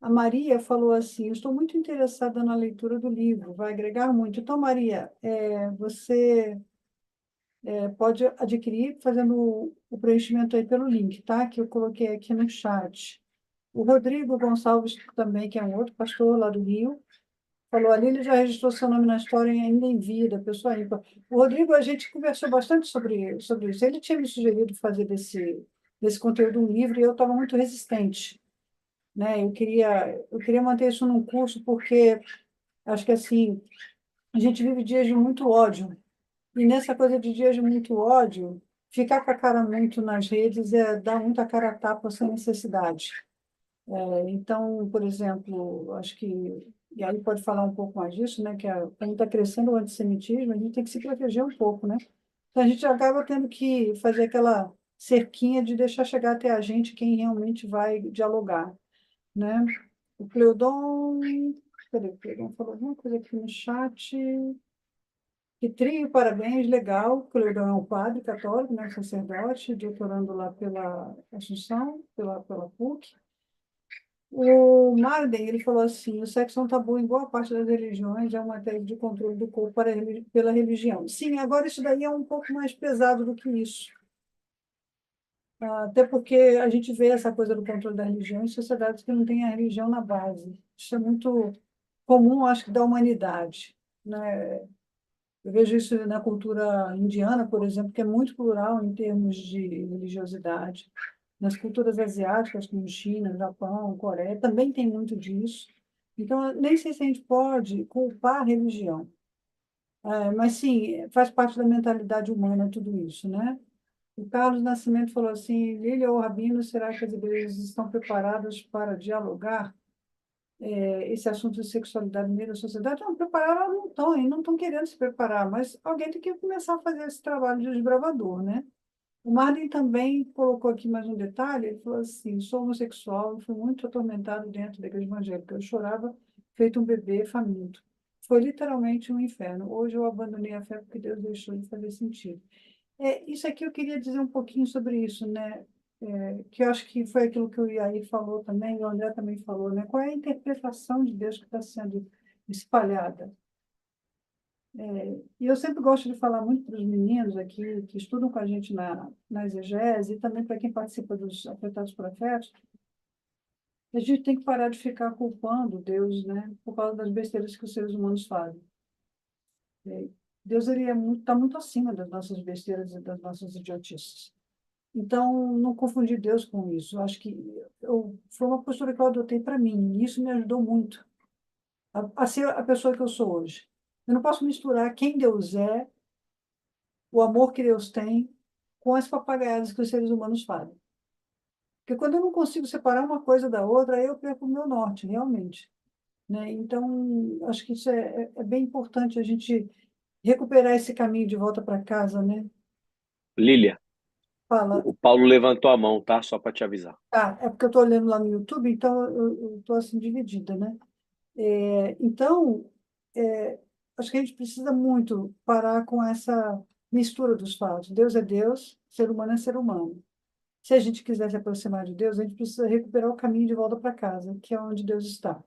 a Maria falou assim: eu estou muito interessada na leitura do livro, vai agregar muito. Então, Maria, você pode adquirir fazendo o preenchimento aí pelo link, tá? Que eu coloquei aqui no chat. O Rodrigo Gonçalves, também, que é um outro pastor lá do Rio, falou: ali ele já registrou seu nome na história ainda em vida, pessoa ímpar. O Rodrigo, a gente conversou bastante sobre isso. Ele tinha me sugerido fazer desse conteúdo um livro e eu estava muito resistente, né? Eu queria manter isso num curso porque acho que assim a gente vive dias de muito ódio e nessa coisa de dias de muito ódio, ficar com a cara muito nas redes dar muita cara a tapa sem necessidade. Então, por exemplo, acho que, e aí pode falar um pouco mais disso, né, que quando está crescendo o antissemitismo, a gente tem que se proteger um pouco, né? Então, a gente acaba tendo que fazer aquela cerquinha de deixar chegar até a gente quem realmente vai dialogar, né? O Cleudon, peraí, o Cleudon falou alguma coisa aqui no chat. Que trio, parabéns, legal. O Cleudon é um padre católico, né, sacerdote, doutorando lá pela Assunção, pela PUC. O Marden, ele falou assim, o sexo é um tabu em boa parte das religiões, é uma tese de controle do corpo pela religião. Sim, agora isso daí é um pouco mais pesado do que isso. Até porque a gente vê essa coisa do controle da religião em sociedades que não têm a religião na base. Isso é muito comum, acho que, da humanidade, né? Eu vejo isso na cultura indiana, por exemplo, que é muito plural em termos de religiosidade. Nas culturas asiáticas, como China, Japão, Coreia, também tem muito disso. Então, eu nem sei se a gente pode culpar a religião. Mas, sim, faz parte da mentalidade humana tudo isso, né? O Carlos Nascimento falou assim: Lília ou Rabino, será que as igrejas estão preparadas para dialogar esse assunto de sexualidade no meio da sociedade? Não, preparar elas não estão, e não estão querendo se preparar, mas alguém tem que começar a fazer esse trabalho de desbravador, né? O Marlin também colocou aqui mais um detalhe, ele falou assim: sou homossexual e fui muito atormentado dentro da igreja evangélica. Eu chorava feito um bebê faminto. Foi literalmente um inferno. Hoje eu abandonei a fé porque Deus deixou de fazer sentido. Isso aqui eu queria dizer um pouquinho sobre isso, né? Que eu acho que foi aquilo que o Iaí falou também, e o André também falou, né? Qual é a interpretação de Deus que está sendo espalhada? E eu sempre gosto de falar muito para os meninos aqui, que estudam com a gente na exegese, e também para quem participa dos afetados por afetos, que a gente tem que parar de ficar culpando Deus, né? Por causa das besteiras que os seres humanos fazem. Deus, ele está muito acima das nossas besteiras e das nossas idiotices. Então, não confundir Deus com isso. Eu acho que foi uma postura que eu adotei para mim, e isso me ajudou muito a ser a pessoa que eu sou hoje. Eu não posso misturar quem Deus é, o amor que Deus tem, com as papagaiadas que os seres humanos fazem. Porque quando eu não consigo separar uma coisa da outra, aí eu perco o meu norte, realmente. Né? Então, acho que isso é bem importante a gente recuperar esse caminho de volta para casa, né? Lília, Fala. o Paulo levantou a mão, tá? Só para te avisar. É porque eu estou olhando lá no YouTube, então eu estou assim dividida, né? Então, é, acho que a gente precisa muito parar com essa mistura dos fatos. Deus é Deus, ser humano é ser humano. Se a gente quiser se aproximar de Deus, a gente precisa recuperar o caminho de volta para casa, que é onde Deus está.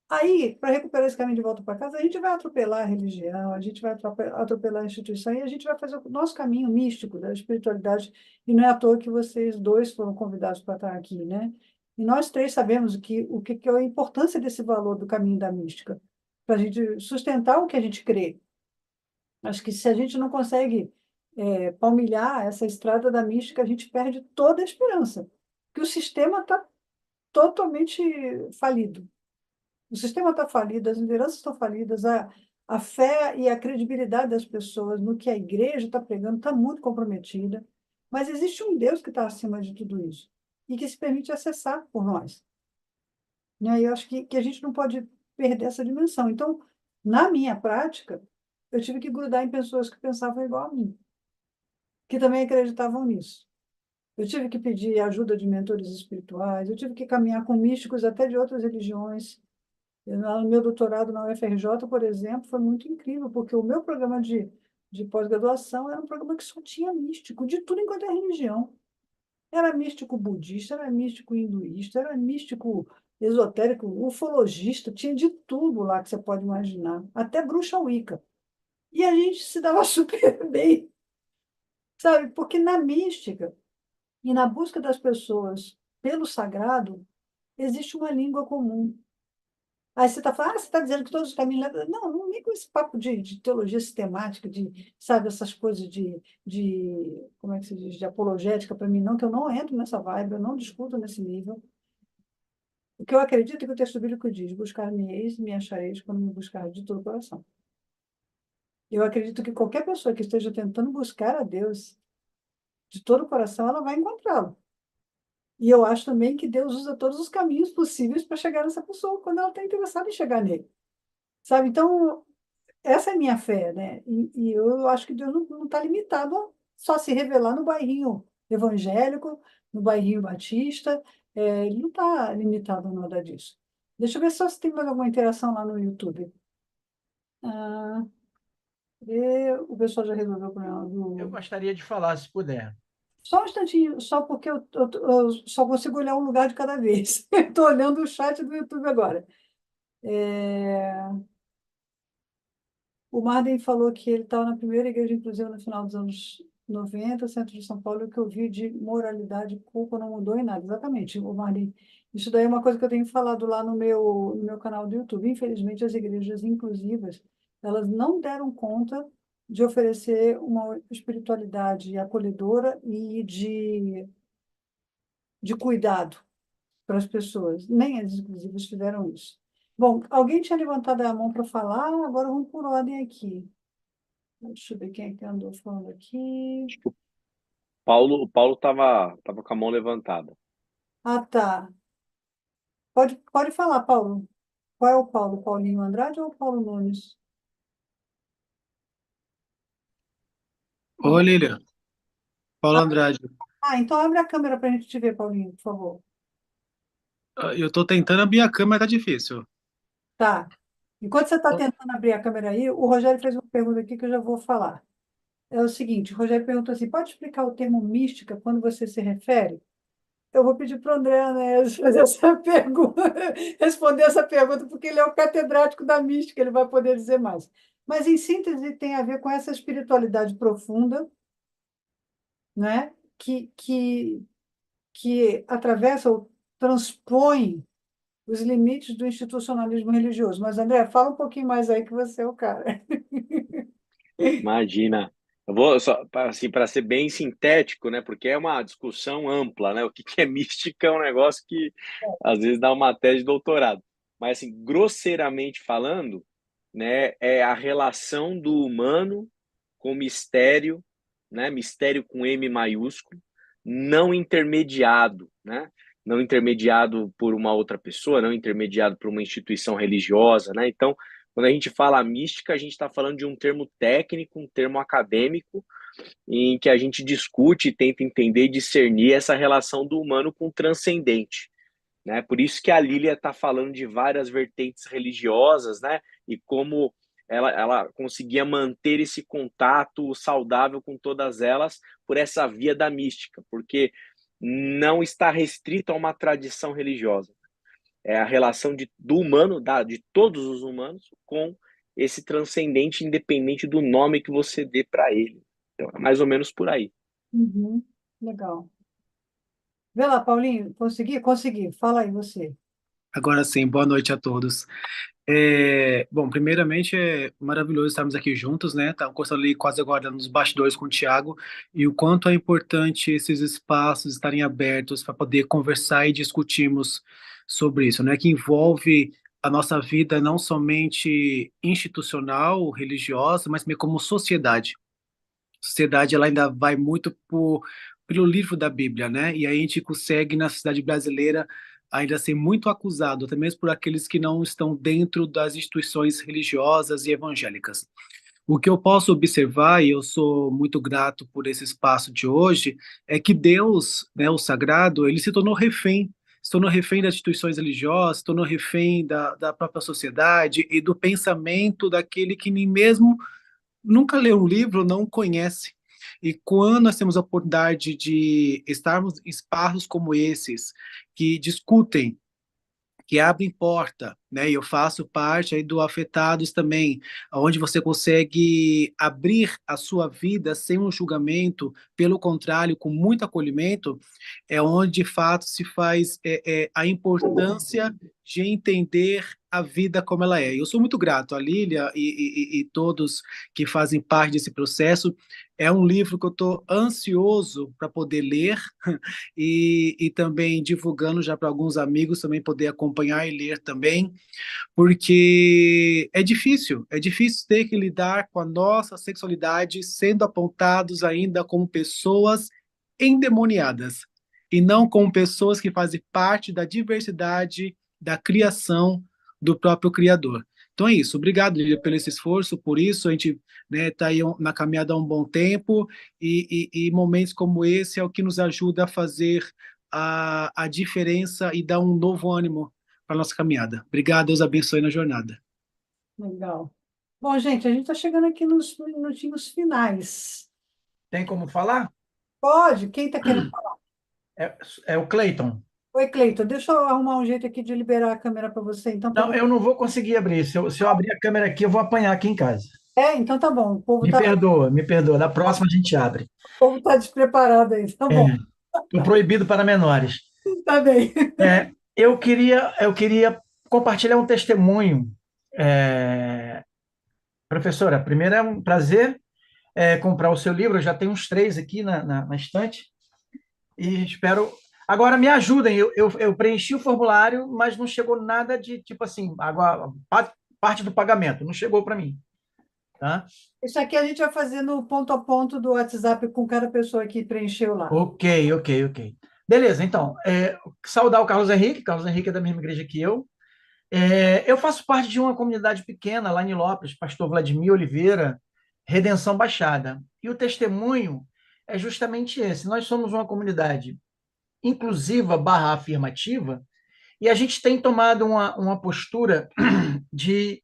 Aí, para recuperar esse caminho de volta para casa, a gente vai atropelar a religião, a gente vai atropelar a instituição e a gente vai fazer o nosso caminho místico da espiritualidade. E não é à toa que vocês dois foram convidados para estar aqui, né? E nós três sabemos o que é a importância desse valor do caminho da mística, para a gente sustentar o que a gente crê. Acho que se a gente não consegue palmilhar essa estrada da mística, a gente perde toda a esperança, que o sistema está totalmente falido. O sistema está falido, as lideranças estão falidas, a fé e a credibilidade das pessoas no que a igreja está pregando está muito comprometida. Mas existe um Deus que está acima de tudo isso e que se permite acessar por nós. Né? E eu acho que a gente não pode perder essa dimensão. Então, na minha prática, eu tive que grudar em pessoas que pensavam igual a mim, que também acreditavam nisso. Eu tive que pedir ajuda de mentores espirituais, eu tive que caminhar com místicos até de outras religiões. No meu doutorado na UFRJ, por exemplo, foi muito incrível, porque o meu programa de de pós-graduação, era um programa que só tinha místico, de tudo enquanto é religião. Era místico budista, era místico hinduísta, era místico esotérico, ufologista, tinha de tudo lá que você pode imaginar, até bruxa Wicca. E a gente se dava super bem, sabe? Porque na mística e na busca das pessoas pelo sagrado, existe uma língua comum. Aí você está falando, você está dizendo que todos os caminhos levam. Não, não vem com esse papo de teologia sistemática, sabe, essas coisas como é que se diz, de apologética para mim, não, que eu não entro nessa vibe, eu não discuto nesse nível. O que eu acredito é que o texto bíblico diz: buscar-me-eis e me achareis quando me buscar de todo o coração. Eu acredito que qualquer pessoa que esteja tentando buscar a Deus de todo o coração, ela vai encontrá-lo. E eu acho também que Deus usa todos os caminhos possíveis para chegar nessa pessoa quando ela está interessada em chegar nele. Sabe? Então, essa é a minha fé, né? E eu acho que Deus não está limitado a só se revelar no bairrinho evangélico, no bairrinho batista. Ele não está limitado a nada disso. Deixa eu ver só se tem mais alguma interação lá no YouTube. Ah, o pessoal já resolveu o problema Eu do... gostaria de falar, se puder. Só um instantinho, só porque eu só consigo olhar um lugar de cada vez. Estou olhando o chat do YouTube agora. O Marden falou que ele estava na primeira igreja inclusiva no final dos anos 90, centro de São Paulo, e o que eu vi de moralidade e culpa não mudou em nada. Exatamente, o Marden. Isso daí é uma coisa que eu tenho falado lá no meu canal do YouTube. Infelizmente, as igrejas inclusivas, elas não deram conta de oferecer uma espiritualidade acolhedora e de cuidado para as pessoas. Nem as inclusivas tiveram isso. Bom, alguém tinha levantado a mão para falar, agora vamos por ordem aqui. Deixa eu ver quem é que andou falando aqui. Acho que o Paulo tava com a mão levantada. Ah, tá. Pode falar, Paulo. Qual é o Paulo? Paulinho Andrade ou o Paulo Nunes? Ô, Lilian, Paulo Andrade, Então abre a câmera para a gente te ver, Paulinho, por favor. eu tô tentando abrir a câmera, tá difícil. Tá. Enquanto você está tentando abrir a câmera aí, o Rogério fez uma pergunta aqui que eu já vou falar. É o seguinte, o Rogério perguntou assim: pode explicar o termo mística quando você se refere? Eu vou pedir para o André, né, fazer essa pergunta, responder essa pergunta, porque ele é o catedrático da mística, ele vai poder dizer mais. Mas, em síntese, tem a ver com essa espiritualidade profunda, né, que atravessa ou transpõe os limites do institucionalismo religioso. Mas, André, fala um pouquinho mais aí que você é o cara. Imagina. Eu vou só assim para ser bem sintético, né? Porque é uma discussão ampla, né? O que é mística é um negócio que às vezes dá uma tese de doutorado. Mas assim, grosseiramente falando, né, é a relação do humano com o mistério, né? Mistério com M maiúsculo, não intermediado, né? Não intermediado por uma outra pessoa, não intermediado por uma instituição religiosa, né? Então, quando a gente fala mística, a gente está falando de um termo técnico, um termo acadêmico, em que a gente discute e tenta entender e discernir essa relação do humano com o transcendente. Né? Por isso que a Lília está falando de várias vertentes religiosas, né? E como ela conseguia manter esse contato saudável com todas elas por essa via da mística, porque não está restrito a uma tradição religiosa. É a relação do humano, de todos os humanos, com esse transcendente, independente do nome que você dê para ele. Então, é mais ou menos por aí. Uhum, legal. Vê lá, Paulinho, consegui? Consegui. Fala aí, você. Agora sim, boa noite a todos. Bom, primeiramente é maravilhoso estarmos aqui juntos, né? Estava conversando ali quase agora nos bastidores com o Thiago e o quanto é importante esses espaços estarem abertos para poder conversar e discutirmos sobre isso, né? Que envolve a nossa vida não somente institucional, religiosa, mas também como sociedade. A sociedade ela ainda vai muito pelo livro da Bíblia, né? E aí a gente consegue na sociedade brasileira ainda ser muito acusado, até mesmo por aqueles que não estão dentro das instituições religiosas e evangélicas. O que eu posso observar, e eu sou muito grato por esse espaço de hoje, é que Deus, né, o sagrado, ele se tornou refém das instituições religiosas, se tornou refém da própria sociedade e do pensamento daquele que nem mesmo nunca leu um livro não conhece. E quando nós temos a oportunidade de estarmos em espaços como esses, que discutem, que abrem porta, né? E eu faço parte aí do Afetados também, onde você consegue abrir a sua vida sem um julgamento, pelo contrário, com muito acolhimento, é onde de fato se faz a importância de entender a vida como ela é. Eu sou muito grato a Lília e todos que fazem parte desse processo. É um livro que eu estou ansioso para poder ler e também divulgando já para alguns amigos também poder acompanhar e ler também, porque é difícil ter que lidar com a nossa sexualidade sendo apontados ainda como pessoas endemoniadas e não como pessoas que fazem parte da diversidade da criação do próprio Criador. Então é isso. Obrigado, Lília, pelo esse esforço. Por isso a gente, né, está aí na caminhada há um bom tempo e momentos como esse é o que nos ajuda a fazer a diferença e dar um novo ânimo para a nossa caminhada. Obrigado, Deus abençoe na jornada. Legal. Bom, gente, a gente está chegando aqui nos minutinhos finais. Tem como falar? Pode? Quem está querendo? É o Cleiton. Oi, Cleiton, deixa eu arrumar um jeito aqui de liberar a câmera para você, então, para Não, eu não vou conseguir abrir. Se eu abrir a câmera aqui, eu vou apanhar aqui em casa. Então tá bom. Me perdoa, me perdoa. Da próxima a gente abre. O povo tá despreparado aí. Tá bom, Estou proibido para menores. tá bem. Eu queria compartilhar um testemunho. Professora, primeiro é um prazer comprar o seu livro. Eu já tenho uns 3 aqui na estante. E espero. Agora me ajudem. Eu preenchi o formulário, mas não chegou nada de tipo assim, agora, parte do pagamento. Não chegou para mim. Tá? Isso aqui a gente vai fazer no ponto a ponto do WhatsApp com cada pessoa que preencheu lá. Ok. Beleza, então, saudar o Carlos Henrique. Carlos Henrique é da mesma igreja que eu. Eu faço parte de uma comunidade pequena lá em Nilópolis, Pastor Vladimir Oliveira, Redenção Baixada. E o testemunho é justamente esse. Nós somos uma comunidade inclusiva barra afirmativa e a gente tem tomado uma postura de,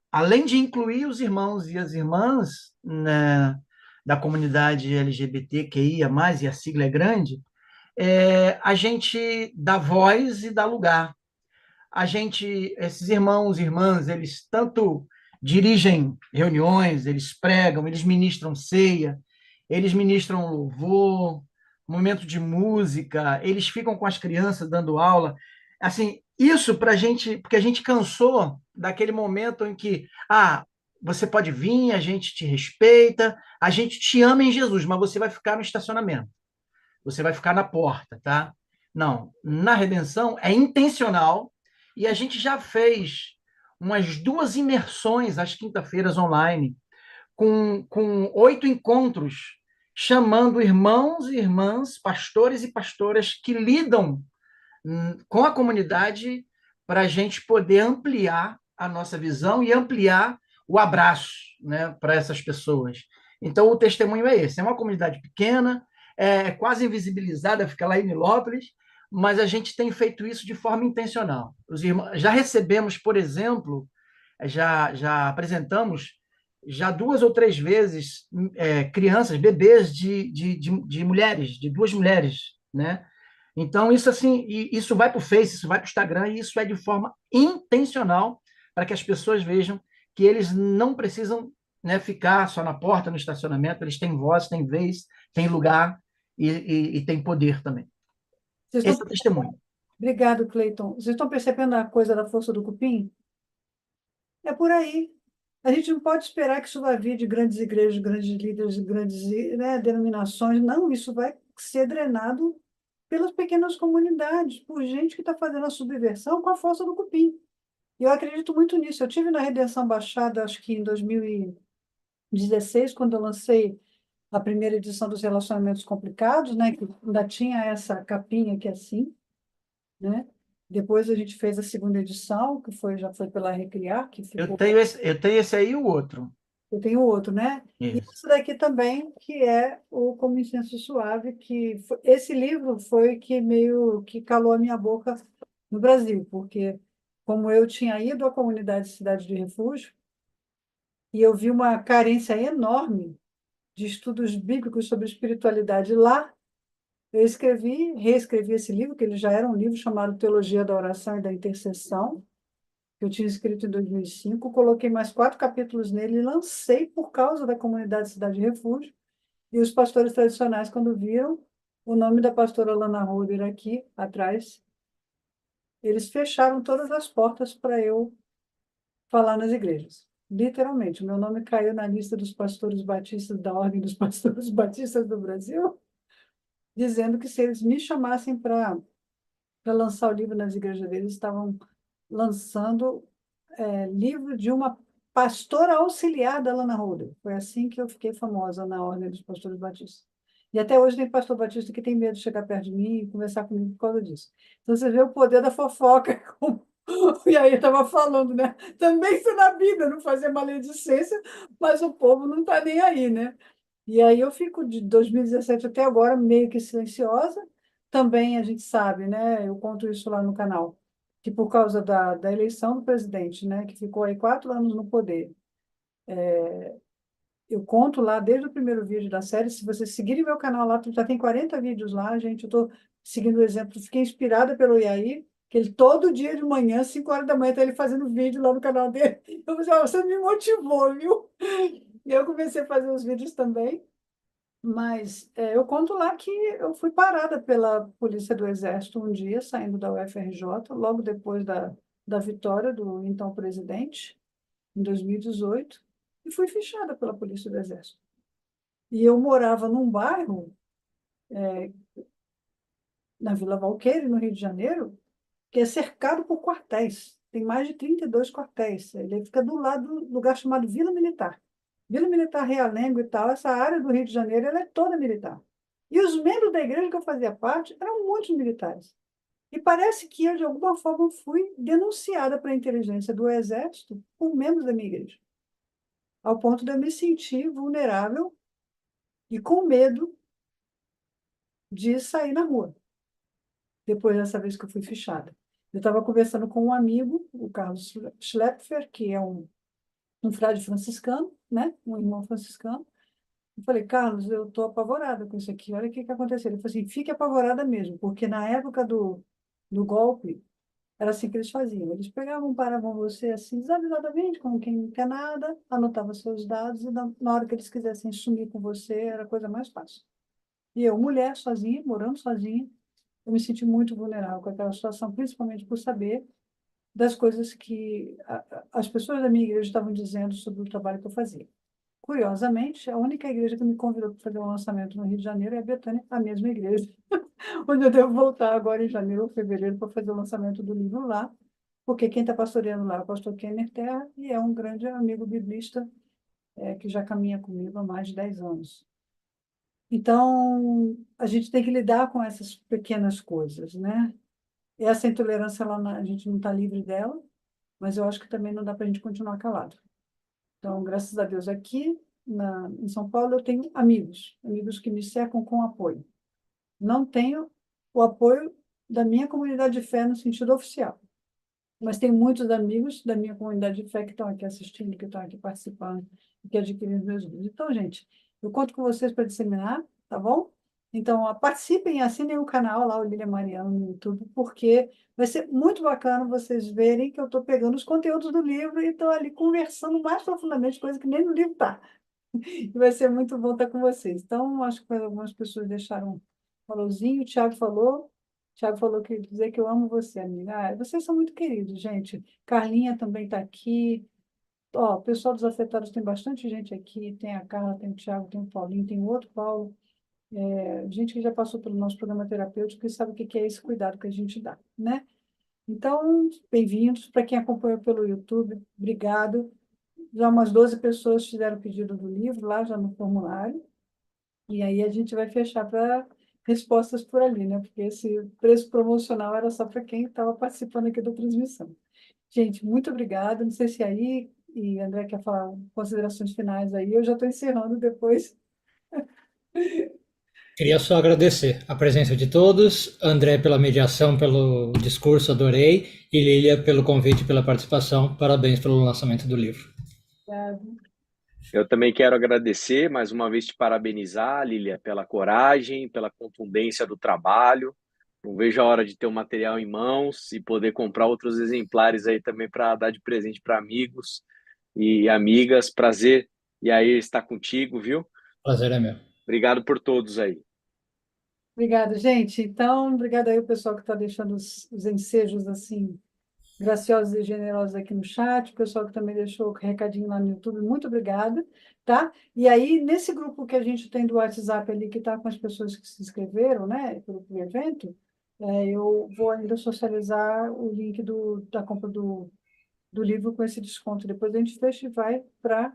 além de incluir os irmãos e as irmãs, né, da comunidade LGBTQIA+, e a sigla é grande, a gente dá voz e dá lugar. Esses irmãos e irmãs, eles tanto dirigem reuniões, eles pregam, eles ministram ceia, eles ministram louvor, momento de música, eles ficam com as crianças dando aula. Assim, isso para a gente, porque a gente cansou daquele momento em que, você pode vir, a gente te respeita, a gente te ama em Jesus, mas você vai ficar no estacionamento, você vai ficar na porta, tá? Não, na redenção é intencional e a gente já fez umas 2 imersões às quinta-feiras online, com 8 encontros, chamando irmãos e irmãs, pastores e pastoras que lidam com a comunidade para a gente poder ampliar a nossa visão e ampliar o abraço, né, para essas pessoas. Então, o testemunho é esse. É uma comunidade pequena, quase invisibilizada, fica lá em Nilópolis, mas a gente tem feito isso de forma intencional. Os irmãos, já recebemos, por exemplo, já apresentamos já 2 ou 3 vezes crianças, bebês de mulheres, de 2 mulheres, né? Então, isso assim, isso vai para o Face, isso vai para o Instagram, e isso é de forma intencional para que as pessoas vejam que eles não precisam, né, ficar só na porta, no estacionamento, eles têm voz, têm vez, têm lugar e têm poder também. Esse é o testemunho. Obrigado, Cleiton. Vocês estão percebendo a coisa da força do cupim? É por aí. A gente não pode esperar que isso vai vir de grandes igrejas, grandes líderes, grandes, né, denominações. Não, isso vai ser drenado pelas pequenas comunidades, por gente que está fazendo a subversão com a força do cupim. E eu acredito muito nisso. Eu tive na Redenção Baixada, acho que em 2016, quando eu lancei a primeira edição dos Relacionamentos Complicados, né, que ainda tinha essa capinha aqui assim, né? Depois a gente fez a segunda edição, que já foi pela Recriar, que ficou... Eu tenho esse aí e o outro. Eu tenho outro, né? E Isso. esse daqui também, que é o Como Incenso Suave, esse livro foi que meio que calou a minha boca no Brasil, porque como eu tinha ido à comunidade Cidade de Refúgio, e eu vi uma carência enorme de estudos bíblicos sobre espiritualidade lá. Eu reescrevi esse livro, que ele já era um livro chamado Teologia da Oração e da Intercessão, que eu tinha escrito em 2005, coloquei mais 4 capítulos nele e lancei por causa da comunidade Cidade Refúgio. E os pastores tradicionais, quando viram o nome da pastora Lana Roder aqui atrás, eles fecharam todas as portas para eu falar nas igrejas. Literalmente, o meu nome caiu na lista dos pastores batistas da Ordem dos Pastores Batistas do Brasil, dizendo que se eles me chamassem para lançar o livro nas igrejas deles, estavam lançando livro de uma pastora auxiliar da Lana Holder. Foi assim que eu fiquei famosa na Ordem dos Pastores Batistas. E até hoje tem pastor batista que tem medo de chegar perto de mim e conversar comigo por causa disso. Então você vê o poder da fofoca. E aí estava falando, né? Também isso na Bíblia, não fazer maledicência, mas o povo não está nem aí, né? E aí eu fico de 2017 até agora meio que silenciosa. Também a gente sabe, né? Eu conto isso lá no canal, que por causa da eleição do presidente, né? Que ficou aí 4 anos no poder. Eu conto lá desde o primeiro vídeo da série. Se vocês seguirem meu canal lá, já tem 40 vídeos lá, gente. Eu estou seguindo o exemplo. Fiquei inspirada pelo Iaí, que ele todo dia de manhã, 5 horas da manhã, está ele fazendo vídeo lá no canal dele. Eu falei, você me motivou, viu? E eu comecei a fazer os vídeos também. Mas eu conto lá que eu fui parada pela Polícia do Exército um dia, saindo da UFRJ, logo depois da vitória do então presidente, em 2018, e fui fichada pela Polícia do Exército. E eu morava num bairro, na Vila Valqueire, no Rio de Janeiro, que é cercado por quartéis. Tem mais de 32 quartéis. Ele fica do lado do lugar chamado Vila Militar. Vila Militar Realengo e tal, essa área do Rio de Janeiro, ela é toda militar. E os membros da igreja que eu fazia parte eram muitos militares. E parece que eu, de alguma forma, fui denunciada para a inteligência do Exército por membros da minha igreja, ao ponto de eu me sentir vulnerável e com medo de sair na rua, depois dessa vez que eu fui fichada. Eu estava conversando com um amigo, o Carlos Schlepfer, que é um frade franciscano, né? Um irmão franciscano. Eu falei, Carlos, eu estou apavorada com isso aqui. Olha o que aconteceu. Ele falou assim, fique apavorada mesmo, porque na época do golpe, era assim que eles faziam. Eles pegavam, paravam você assim, desavisadamente, como quem não quer nada, anotava seus dados e na hora que eles quisessem sumir com você, era a coisa mais fácil. E eu, mulher, sozinha, morando sozinha, eu me senti muito vulnerável com aquela situação, principalmente por saber das coisas que as pessoas da minha igreja estavam dizendo sobre o trabalho que eu fazia. Curiosamente, a única igreja que me convidou para fazer um lançamento no Rio de Janeiro é a Betânia, a mesma igreja, onde eu devo voltar agora em janeiro ou fevereiro para fazer o lançamento do livro lá, porque quem está pastoreando lá é o pastor Kenner Terra e é um grande amigo biblista que já caminha comigo há mais de 10 anos. Então, a gente tem que lidar com essas pequenas coisas, né? Essa intolerância, a gente não está livre dela, mas eu acho que também não dá para a gente continuar calado. Então, graças a Deus, aqui em São Paulo eu tenho amigos que me cercam com apoio. Não tenho o apoio da minha comunidade de fé no sentido oficial, mas tem muitos amigos da minha comunidade de fé que estão aqui assistindo, que estão aqui participando, e que adquiriram os meus livros. Então, gente, eu conto com vocês para disseminar, tá bom? Então, participem e assinem o canal lá, o Lília Mariano, no YouTube, porque vai ser muito bacana vocês verem que eu estou pegando os conteúdos do livro e estou ali conversando mais profundamente, coisa que nem no livro está. E vai ser muito bom estar com vocês. Então, acho que algumas pessoas deixaram um valorzinho, o Thiago falou que dizer que eu amo você, amiga. Vocês são muito queridos, gente. Carlinha também está aqui. Ó, o pessoal dos afetados tem bastante gente aqui. Tem a Carla, tem o Thiago, tem o Paulinho, tem o outro Paulo. Gente que já passou pelo nosso programa terapêutico e sabe o que é esse cuidado que a gente dá, né? Então, bem-vindos. Para quem acompanhou pelo YouTube, obrigado. Já umas 12 pessoas fizeram o pedido do livro lá, já no formulário. E aí a gente vai fechar para respostas por ali, né? Porque esse preço promocional era só para quem estava participando aqui da transmissão. Gente, muito obrigada. Não sei se aí, e André quer falar considerações finais aí, eu já estou encerrando depois. Queria só agradecer a presença de todos, André pela mediação, pelo discurso, adorei, e Lília pelo convite e pela participação. Parabéns pelo lançamento do livro. Obrigada. Eu também quero agradecer, mais uma vez te parabenizar, Lília, pela coragem, pela contundência do trabalho. Não vejo a hora de ter o material em mãos e poder comprar outros exemplares aí também para dar de presente para amigos e amigas. Prazer e aí estar contigo, viu? Prazer é meu. Obrigado por todos aí. Obrigada, gente. Então, obrigada aí o pessoal que está deixando os ensejos assim graciosos e generosos aqui no chat, o pessoal que também deixou o recadinho lá no YouTube, muito obrigada, tá? E aí, nesse grupo que a gente tem do WhatsApp ali, que está com as pessoas que se inscreveram, né, pro evento, eu vou ainda socializar o link da compra do livro com esse desconto. Depois a gente fecha e vai para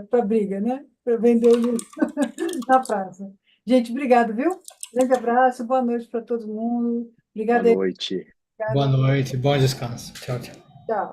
para briga, né? Para vender o livro na praça. Gente, obrigado, viu? Grande abraço, boa noite para todo mundo. Boa Obrigada aí. noite. Boa noite, bom descanso. Tchau, tchau. Tchau.